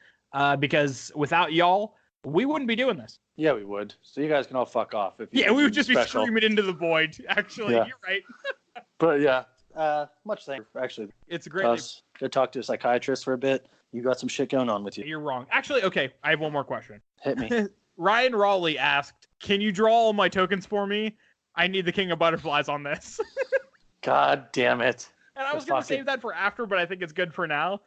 Because without y'all, we wouldn't be doing this. Yeah, we would. So you guys can all fuck off. If you Yeah, we would just special. be screaming into the void. Actually, Yeah. You're right. But yeah, much thanks. Actually, It's great. Go talk to a psychiatrist for a bit. You got some shit going on with you. You're wrong. Actually, okay, I have one more question. Hit me. Ryan Raleigh asked, "Can you draw all my tokens for me? I need the King of Butterflies on this." God damn it. And I was going to save that for after, but I think it's good for now.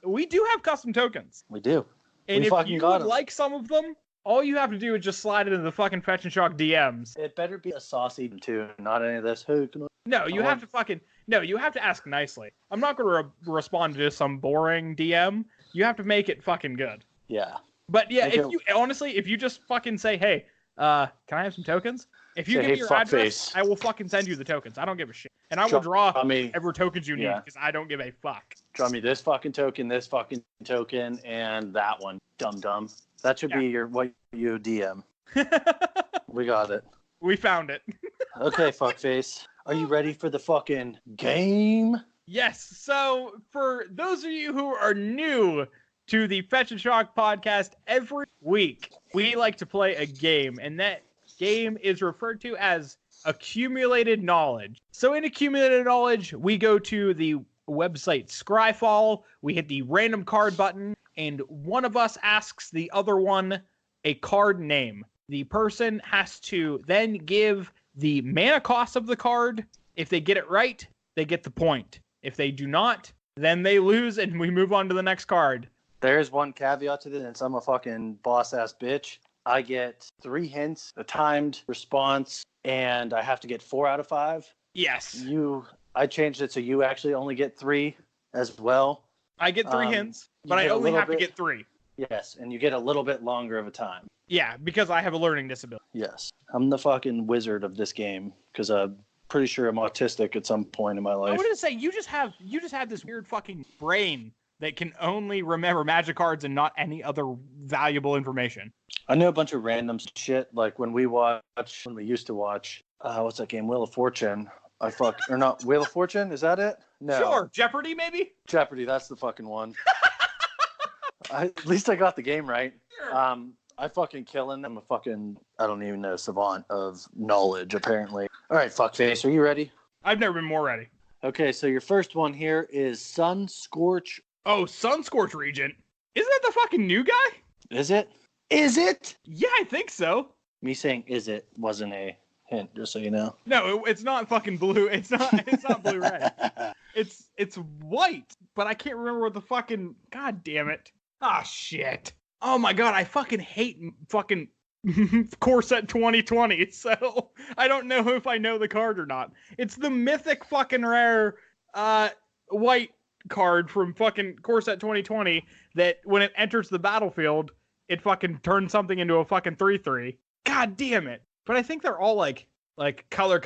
We do have custom tokens. We do. And if you would like some of them, all you have to do is just slide it into the fucking Fetch and Shock DMs. It better be a saucy too, not any of this. Hey, No, you have to ask nicely. I'm not going to respond to just some boring DM. You have to make it fucking good. Yeah. But yeah, if you just fucking say, "Hey, can I have some tokens?" If you give me your address, I will fucking send you the tokens. I don't give a shit. And I will draw whatever tokens you need because I don't give a fuck. Draw me this fucking token, and that one. Dum. That should be what you DM. We got it. We found it. Okay, fuckface. Are you ready for the fucking game? Yes. So for those of you who are new to the Fetch and Shock podcast, every week we like to play a game, and that game is referred to as accumulated knowledge. So in accumulated knowledge, we go to the website Scryfall, we hit the random card button, and one of us asks the other one a card name. The person has to then give the mana cost of the card. If they get it right, they get the point. If they do not, then they lose and we move on to the next card. There's one caveat to this, and I'm a fucking boss-ass bitch. I get 3 hints, a timed response, and I have to get 4 out of 5. Yes. I changed it so you actually only get 3 as well. I get 3 hints, but I only have to get 3. Yes, and you get a little bit longer of a time. Yeah, because I have a learning disability. Yes. I'm the fucking wizard of this game, because I'm pretty sure I'm autistic at some point in my life. I wouldn't say you just have this weird fucking brain that can only remember magic cards and not any other valuable information. I know a bunch of random shit, like when we used to watch, what's that game, Wheel of Fortune? Wheel of Fortune, is that it? No. Sure, Jeopardy maybe? Jeopardy, that's the fucking one. At least I got the game right. Sure. I fucking killing. I'm a fucking, I don't even know, savant of knowledge, apparently. All right, fuckface, are you ready? I've never been more ready. Okay, so your first one here is Sunscorch. Oh, Sunscorch Regent. Isn't that the fucking new guy? Is it? Is it? Yeah, I think so. Me saying "is it" wasn't a hint, just so you know. No, it's not fucking blue. It's not blue red. It's white, but I can't remember what the fucking. God damn it! Ah, shit. Oh my god, I fucking hate fucking Corset 2020. So I don't know if I know the card or not. It's the mythic fucking rare white card from fucking Corset 2020 that when it enters the battlefield, it fucking turns something into a fucking 3/3. God damn it. But I think they're all like color,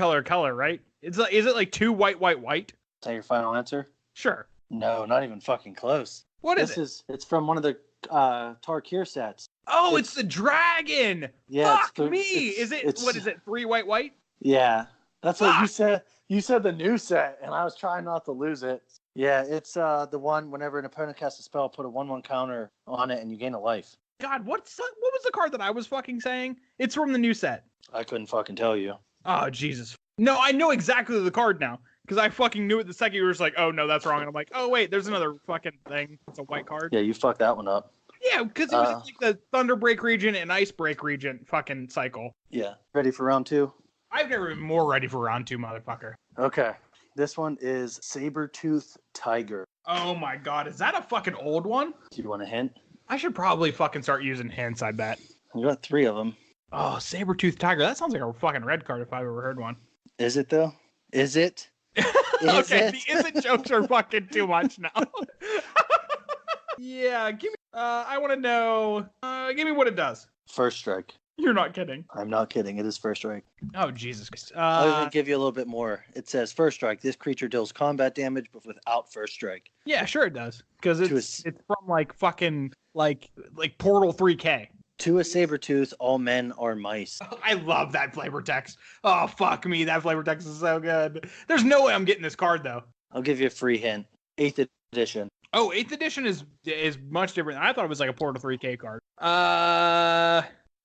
right? Is it like 2 white? Is that your final answer? Sure. No, not even fucking close. What is it? It's from one of the Tarkir sets. Oh, it's the dragon. Yeah. Fuck me. Is it 3 white? Yeah. That's what you said. You said the new set, and I was trying not to lose it. Yeah, it's the one whenever an opponent casts a spell, put a 1/1 counter on it, and you gain a life. God, what was the card that I was fucking saying? It's from the new set. I couldn't fucking tell you. Oh, Jesus. No, I know exactly the card now. Because I fucking knew it the second you were just like, oh, no, that's wrong. And I'm like, oh, wait, there's another fucking thing. It's a white card. Yeah, you fucked that one up. Yeah, because it was like the Thunderbreak region and Icebreak region fucking cycle. Yeah. Ready for round 2? I've never been more ready for round 2, motherfucker. Okay. This one is Sabertooth Tiger. Oh, my God. Is that a fucking old one? Do you want a hint? I should probably fucking start using hints, I bet. You got 3 of them. Oh, Sabertooth Tiger. That sounds like a fucking red card if I've ever heard one. Is it, though? Is it? Okay, the isn't jokes are fucking too much now. Yeah, give me. I want to know. Give me what it does. First strike. You're not kidding. I'm not kidding. It is first strike. Oh, Jesus Christ. I'll even give you a little bit more. It says first strike. This creature deals combat damage, but without first strike. Yeah, sure it does. Because it's from like fucking like Portal 3K. To a Sabertooth, all men are mice. Oh, I love that flavor text. Oh, fuck me. That flavor text is so good. There's no way I'm getting this card, though. I'll give you a free hint. 8th edition. Oh, 8th edition is much different. I thought it was like a Portal 3K card.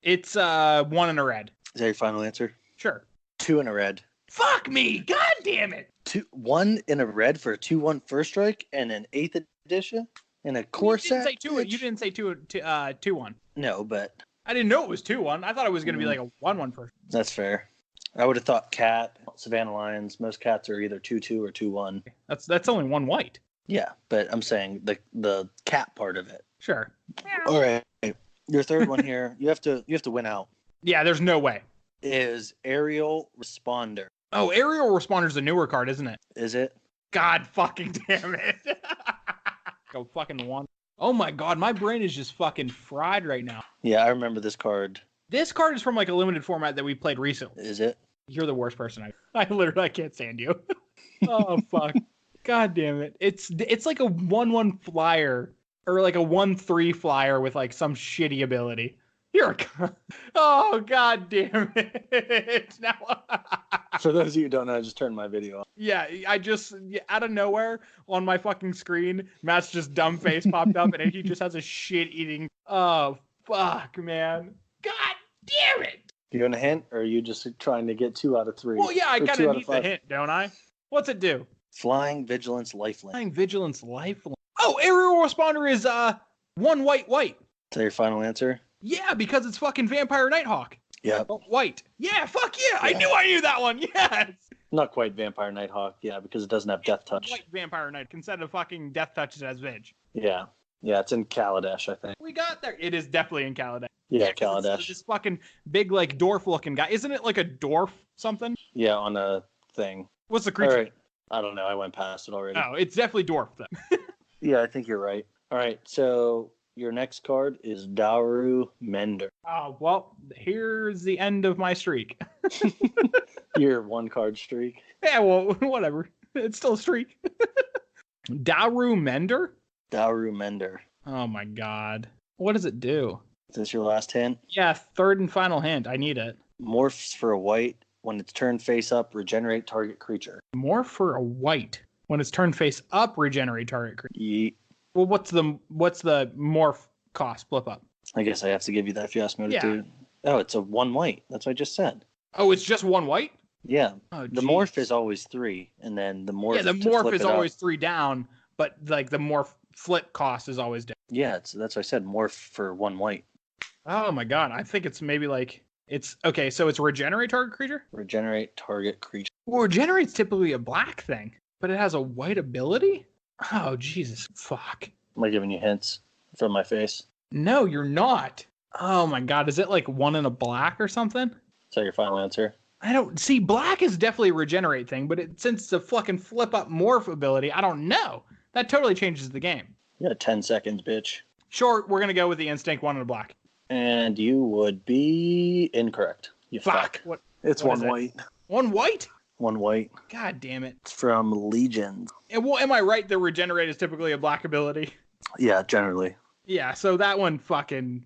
It's 1 in a red. Is that your final answer? Sure. 2 in a red. Fuck me! God damn it! 1 in a red for a 2-1 first strike and an 8th edition and a core set. You didn't say 2-1. No, but I didn't know it was 2-1. I thought it was going to be like a 1-1 first. That's fair. I would have thought cat, Savannah Lions. Most cats are either 2-2 or 2-1. That's only 1 white. Yeah, but I'm saying the cat part of it. Sure. All right, your third one here. You have to win out. Yeah, there's no way. Is Aerial Responder? Oh, Aerial Responder's a newer card, isn't it? Is it? God fucking damn it! Go fucking 1. Oh my god, my brain is just fucking fried right now. Yeah, I remember this card. This card is from like a limited format that we played recently. Is it? You're the worst person I literally can't stand you. Oh fuck. God damn it. It's like a 1/1 flyer or like a 1/3 flyer with like some shitty ability. You're a oh god damn it. Now For those of you who don't know, I just turned my video off. Yeah, I just out of nowhere on my fucking screen, Matt's just dumb face popped up and he just has a shit eating. Oh fuck, man. God damn it. Do you want a hint, or are you just trying to get 2 out of 3? Well, yeah, I kind of need the 5? hint, don't I? What's it do? Flying Vigilance Lifelink. Flying Vigilance Lifelink. Oh, Aerial Responder is 1 white. Is that your final answer? Yeah, because it's fucking Vampire Nighthawk. Yeah. White. Yeah, fuck yeah. I knew that one. Yes. Not quite Vampire Nighthawk, yeah, because it doesn't have Death Touch. White Vampire Night instead of fucking Death Touch it has Vig. Yeah. Yeah, it's in Kaladesh, I think. We got there. It is definitely in Kaladesh. Yeah, Kaladesh. It's this fucking big like dwarf looking guy. Isn't it like a dwarf something? Yeah, on a thing. What's the creature? All right. I don't know. I went past it already. Oh, it's definitely dwarf then. Yeah, I think you're right. All right, so your next card is Daru Mender. Oh, well, here's the end of my streak. Your 1 card streak. Yeah, well, whatever. It's still a streak. Daru Mender? Daru Mender. Oh my god. What does it do? Is this your last hint? Yeah, third and final hint. I need it. Morphs for a white. When it's turned face up, regenerate target creature. Morph for a white. When it's turned face up, regenerate target creature. Yeet. Well, what's the morph cost? Flip up. I guess I have to give you that if you ask me to Yeah. do. Oh, it's a 1 white. That's what I just said. Oh, it's just 1 white? Yeah. Oh, the geez. morph is always 3, and then the morph. Yeah, the to morph flip is it up- always 3 down, but like the morph flip cost is always down. Yeah, that's what I said. Morph for 1 white. Oh my god, I think it's maybe like it's okay. So it's regenerate target creature. Regenerate target creature. Well, regenerate's typically a black thing, but it has a white ability. Oh Jesus, fuck. Am I giving you hints from my face? No, you're not. Oh my god, is it like 1 in a black or something? Is that your final answer? I don't see. Black is definitely a regenerate thing, but since it's a fucking flip up morph ability, I don't know. That totally changes the game. You got 10 seconds, bitch. Sure, we're gonna go with the instinct 1 in a black. And you would be incorrect. You fuck. What? It's what 1 is it? white. 1 white? 1 white. God damn it. It's from Legions. And, well, am I right that regenerate is typically a black ability? Yeah, generally. Yeah, so that one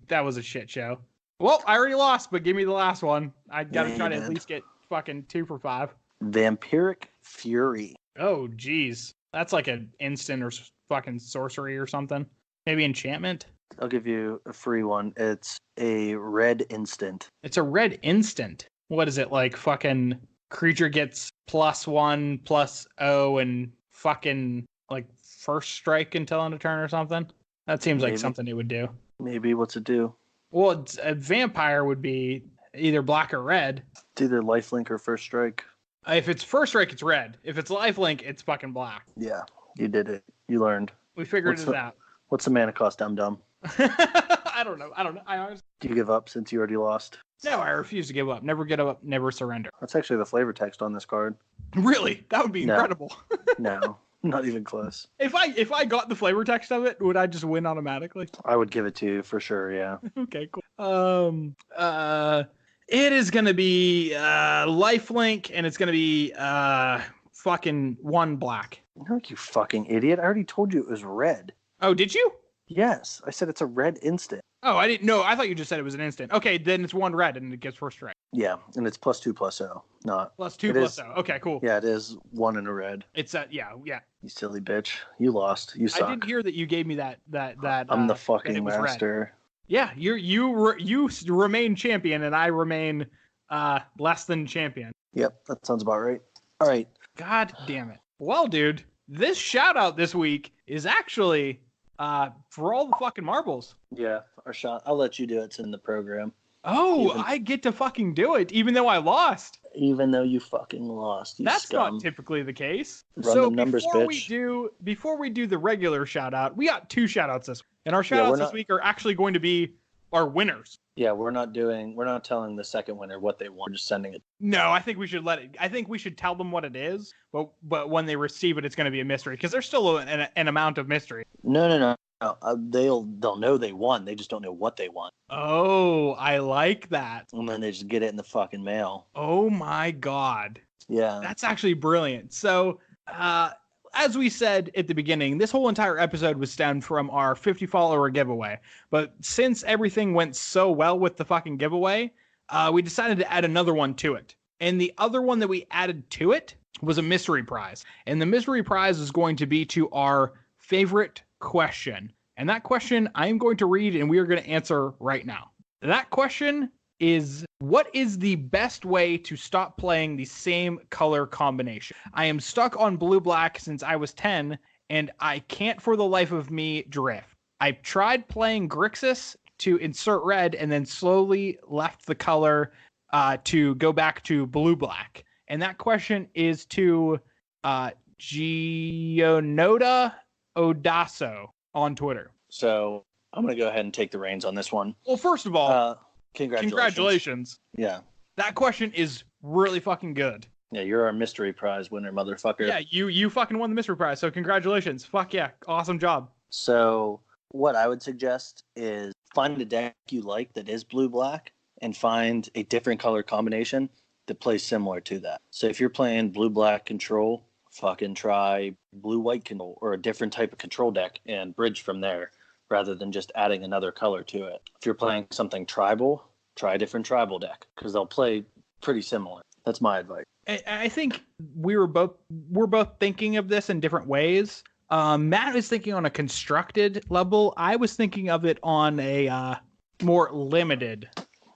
that was a shit show. Well, I already lost, but give me the last one. I gotta try to at least get fucking 2 for 5. Vampiric Fury. Oh, geez. That's like an instant or fucking sorcery or something. Maybe enchantment? I'll give you a free one. It's a red instant. It's a red instant. What is it, like fucking creature gets +1 +0 and fucking like first strike until end of turn or something? That seems like something it would do. Maybe. What's it do? Well, a vampire would be either black or red. It's either lifelink or first strike. If it's first strike, it's red. If it's lifelink, it's fucking black. Yeah, you did it. You learned. We figured it out. What's the mana cost, dum-dum? I don't know. I honestly... Do you give up since you already lost? No, I refuse to give up. Never give up. Never surrender. That's actually the flavor text on this card. Really? That would be incredible. No, not even close. If I got the flavor text of it, would I just win automatically? I would give it to you for sure, yeah. Okay, cool. It is gonna be lifelink, and it's gonna be fucking 1 black. No, you fucking idiot. I already told you it was red. Oh, did you? Yes, I said it's a red instant. Oh, I didn't know. I thought you just said it was an instant. Okay, then it's 1 red, and it gets first strike. Yeah, and it's +2 +0, not +2 it +0. Okay, cool. Yeah, it is 1 in a red. It's yeah. You silly bitch. You lost. You suck. I didn't hear that you gave me that. I'm the fucking it was master. Yeah, you remain champion, and I remain less than champion. Yep, that sounds about right. All right. God damn it. Well, dude, this shout out this week is actually for all the fucking marbles. Yeah, our shot. I'll let you do it. It's in the program. Oh, I get to fucking do it, even though I lost. Even though you fucking lost, you That's scum. not typically the case. Run So them numbers, before we do the regular shout out, we got 2 shout outs this week. And our shout outs this week are actually going to be our winners. Yeah, we're not telling the second winner what they want. We're just sending it. No, I think we should I think we should tell them what it is, but when they receive it, it's going to be a mystery because there's still an amount of mystery. No. They'll know they won. They just don't know what they want. Oh, I like that. And then they just get it in the fucking mail. Oh my God. Yeah. That's actually brilliant. So, as we said at the beginning, this whole entire episode was stemmed from our 50 follower giveaway. But since everything went so well with the fucking giveaway, we decided to add another one to it. And the other one that we added to it was a mystery prize. And the mystery prize is going to be to our favorite question. And that question I'm going to read and we are going to answer right now. That question is, what is the best way to stop playing the same color combination? I am stuck on blue-black since I was 10, and I can't for the life of me drift. I've tried playing Grixis to insert red and then slowly left the color to go back to blue-black. And that question is to Gionoda Odaso on Twitter. So I'm going to go ahead and take the reins on this one. Well, first of all, congratulations. Yeah. That question is really fucking good. Yeah, you're our mystery prize winner, motherfucker. Yeah, you fucking won the mystery prize, so congratulations. Fuck yeah, awesome job. So what I would suggest is find a deck you like that is blue-black and find a different color combination that plays similar to that. So if you're playing blue-black control, fucking try blue-white control or a different type of control deck and bridge from there rather than just adding another color to it. If you're playing something tribal, try a different tribal deck because they'll play pretty similar. That's my advice. I think we're both thinking of this in different ways. Matt is thinking on a constructed level. I was thinking of it on a more limited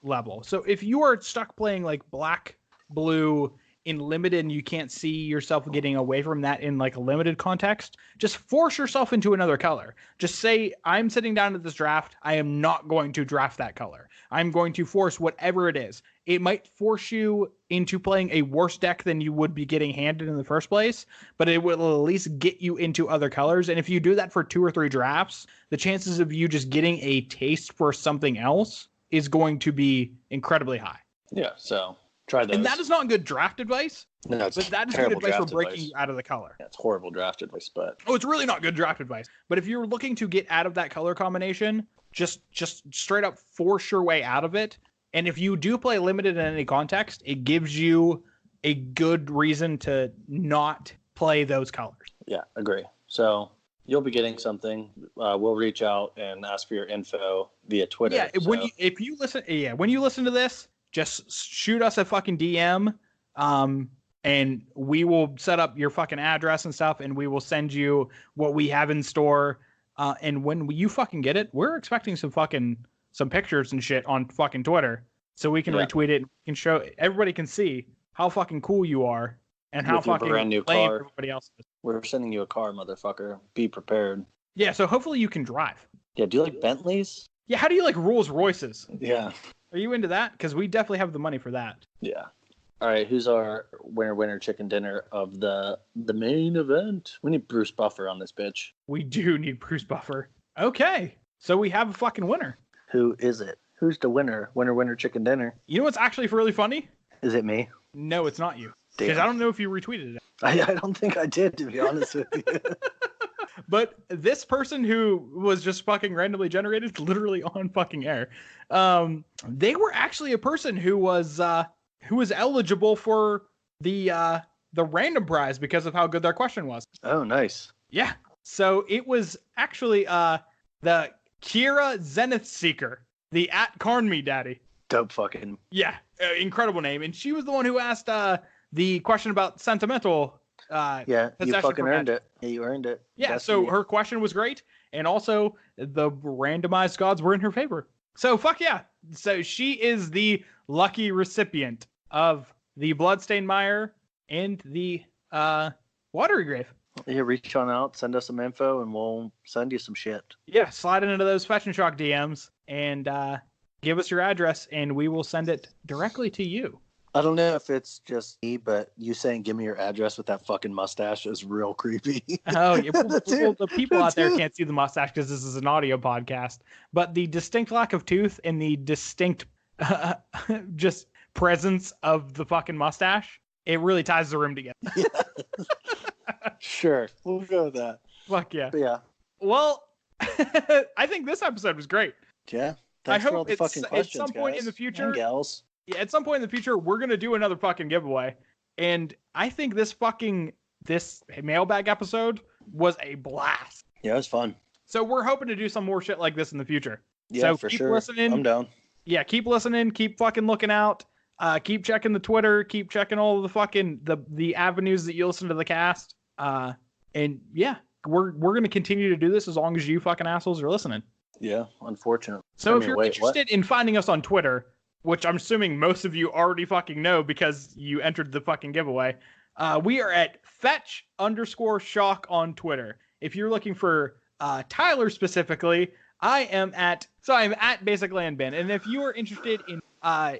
level. So if you are stuck playing like black, blue in limited and you can't see yourself getting away from that in like a limited context, just force yourself into another color. Just say, I'm sitting down at this draft. I am not going to draft that color. I'm going to force whatever it is. It might force you into playing a worse deck than you would be getting handed in the first place, but it will at least get you into other colors. And if you do that for 2 or 3 drafts, the chances of you just getting a taste for something else is going to be incredibly high. Yeah, so try those. And that is not good draft advice. No, it's but that is good advice for breaking you out of the color. Yeah, it's horrible draft advice, but it's really not good draft advice. But if you're looking to get out of that color combination, just straight up force your way out of it. And if you do play limited in any context, it gives you a good reason to not play those colors. Yeah, agree. So you'll be getting something. We'll reach out and ask for your info via Twitter. Yeah, so. when you listen to this, just shoot us a fucking DM, and we will set up your fucking address and stuff, and we will send you what we have in store. And when you fucking get it, we're expecting some pictures and shit on fucking Twitter, so we can retweet it and can show everybody can see how fucking cool you are and how fucking brand new lame car. everybody else is. We're sending you a car, motherfucker. Be prepared. Yeah, so hopefully you can drive. Yeah, do you like Bentleys? Yeah, how do you like Rolls Royces? Yeah. Are you into that? Because we definitely have the money for that. Yeah. All right, who's our winner chicken dinner of the main event? We need Bruce Buffer on this bitch. We do need Bruce Buffer. Okay, so we have a fucking winner. Who is it? Who's the winner? Winner chicken dinner. You know what's actually really funny? Is it me? No, it's not you. Because I don't know if you retweeted it. I don't think I did, to be honest with you. But this person who was just fucking randomly generated, literally on fucking air, they were actually a person who was eligible for the random prize because of how good their question was. Oh, nice. Yeah. So it was actually the Kira Zenith Seeker, the @CarnMe Daddy. Dope fucking. Yeah, incredible name. And she was the one who asked the question about sentimental. Yeah, you fucking earned it. Yeah, you earned it. Yeah, so her question was great, and also the randomized gods were in her favor. So fuck yeah. So she is the lucky recipient of the Bloodstained Mire and the Watery Grave. Yeah, reach on out, send us some info, and we'll send you some shit. Yeah, slide into those Fetch and Shock DMs and give us your address, and we will send it directly to you. I don't know if it's just me, but you saying give me your address with that fucking mustache is real creepy. Oh, yeah. Well, the people out there can't see the mustache because this is an audio podcast, but the distinct lack of tooth and the distinct just presence of the fucking mustache, it really ties the room together. Yeah. Sure, we'll go with that. Fuck yeah. But yeah. Well, I think this episode was great. Yeah. Thanks for all the fucking questions, at some point in the future, and gals. Yeah, at some point in the future, we're gonna do another fucking giveaway, and I think this mailbag episode was a blast. Yeah, it was fun. So we're hoping to do some more shit like this in the future. Yeah, so for keep sure. Listening. I'm down. Yeah, keep listening. Keep fucking looking out. Keep checking the Twitter. Keep checking all of the fucking the avenues that you listen to the cast. And yeah, we're gonna continue to do this as long as you fucking assholes are listening. Yeah, unfortunate. So if you're interested in finding us on Twitter, which I'm assuming most of you already fucking know because you entered the fucking giveaway, we are at fetch_shock on Twitter. If you're looking for Tyler specifically, I'm at basically Ben. And if you are interested in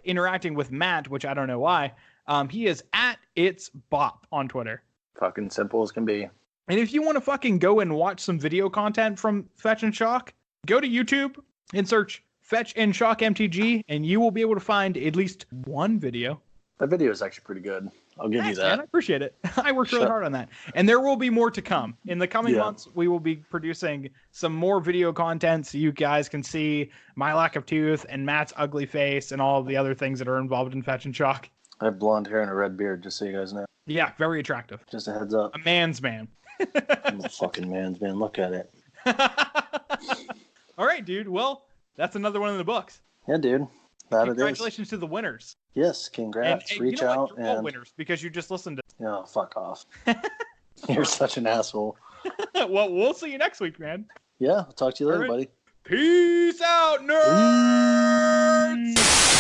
interacting with Matt, which I don't know why, he is at It's Bop on Twitter. Fucking simple as can be. And if you want to fucking go and watch some video content from Fetch and Shock, go to YouTube and search Fetch and Shock MTG, and you will be able to find at least one video. That video is actually pretty good. I'll give you that. Man, I appreciate it. I worked really hard on that. And there will be more to come. In the coming months, we will be producing some more video content so you guys can see my lack of tooth and Matt's ugly face and all of the other things that are involved in Fetch and Shock. I have blonde hair and a red beard, just so you guys know. Yeah, very attractive. Just a heads up. A man's man. I'm a fucking man's man. Look at it. All right, dude. Well, that's another one in the books. Yeah, dude. Congratulations to the winners. Yes, congrats. And, Reach out you're all winners because you just listened to. No, fuck off. You're such an asshole. Well, we'll see you next week, man. Yeah, I'll talk to you later, buddy. Peace out, nerds!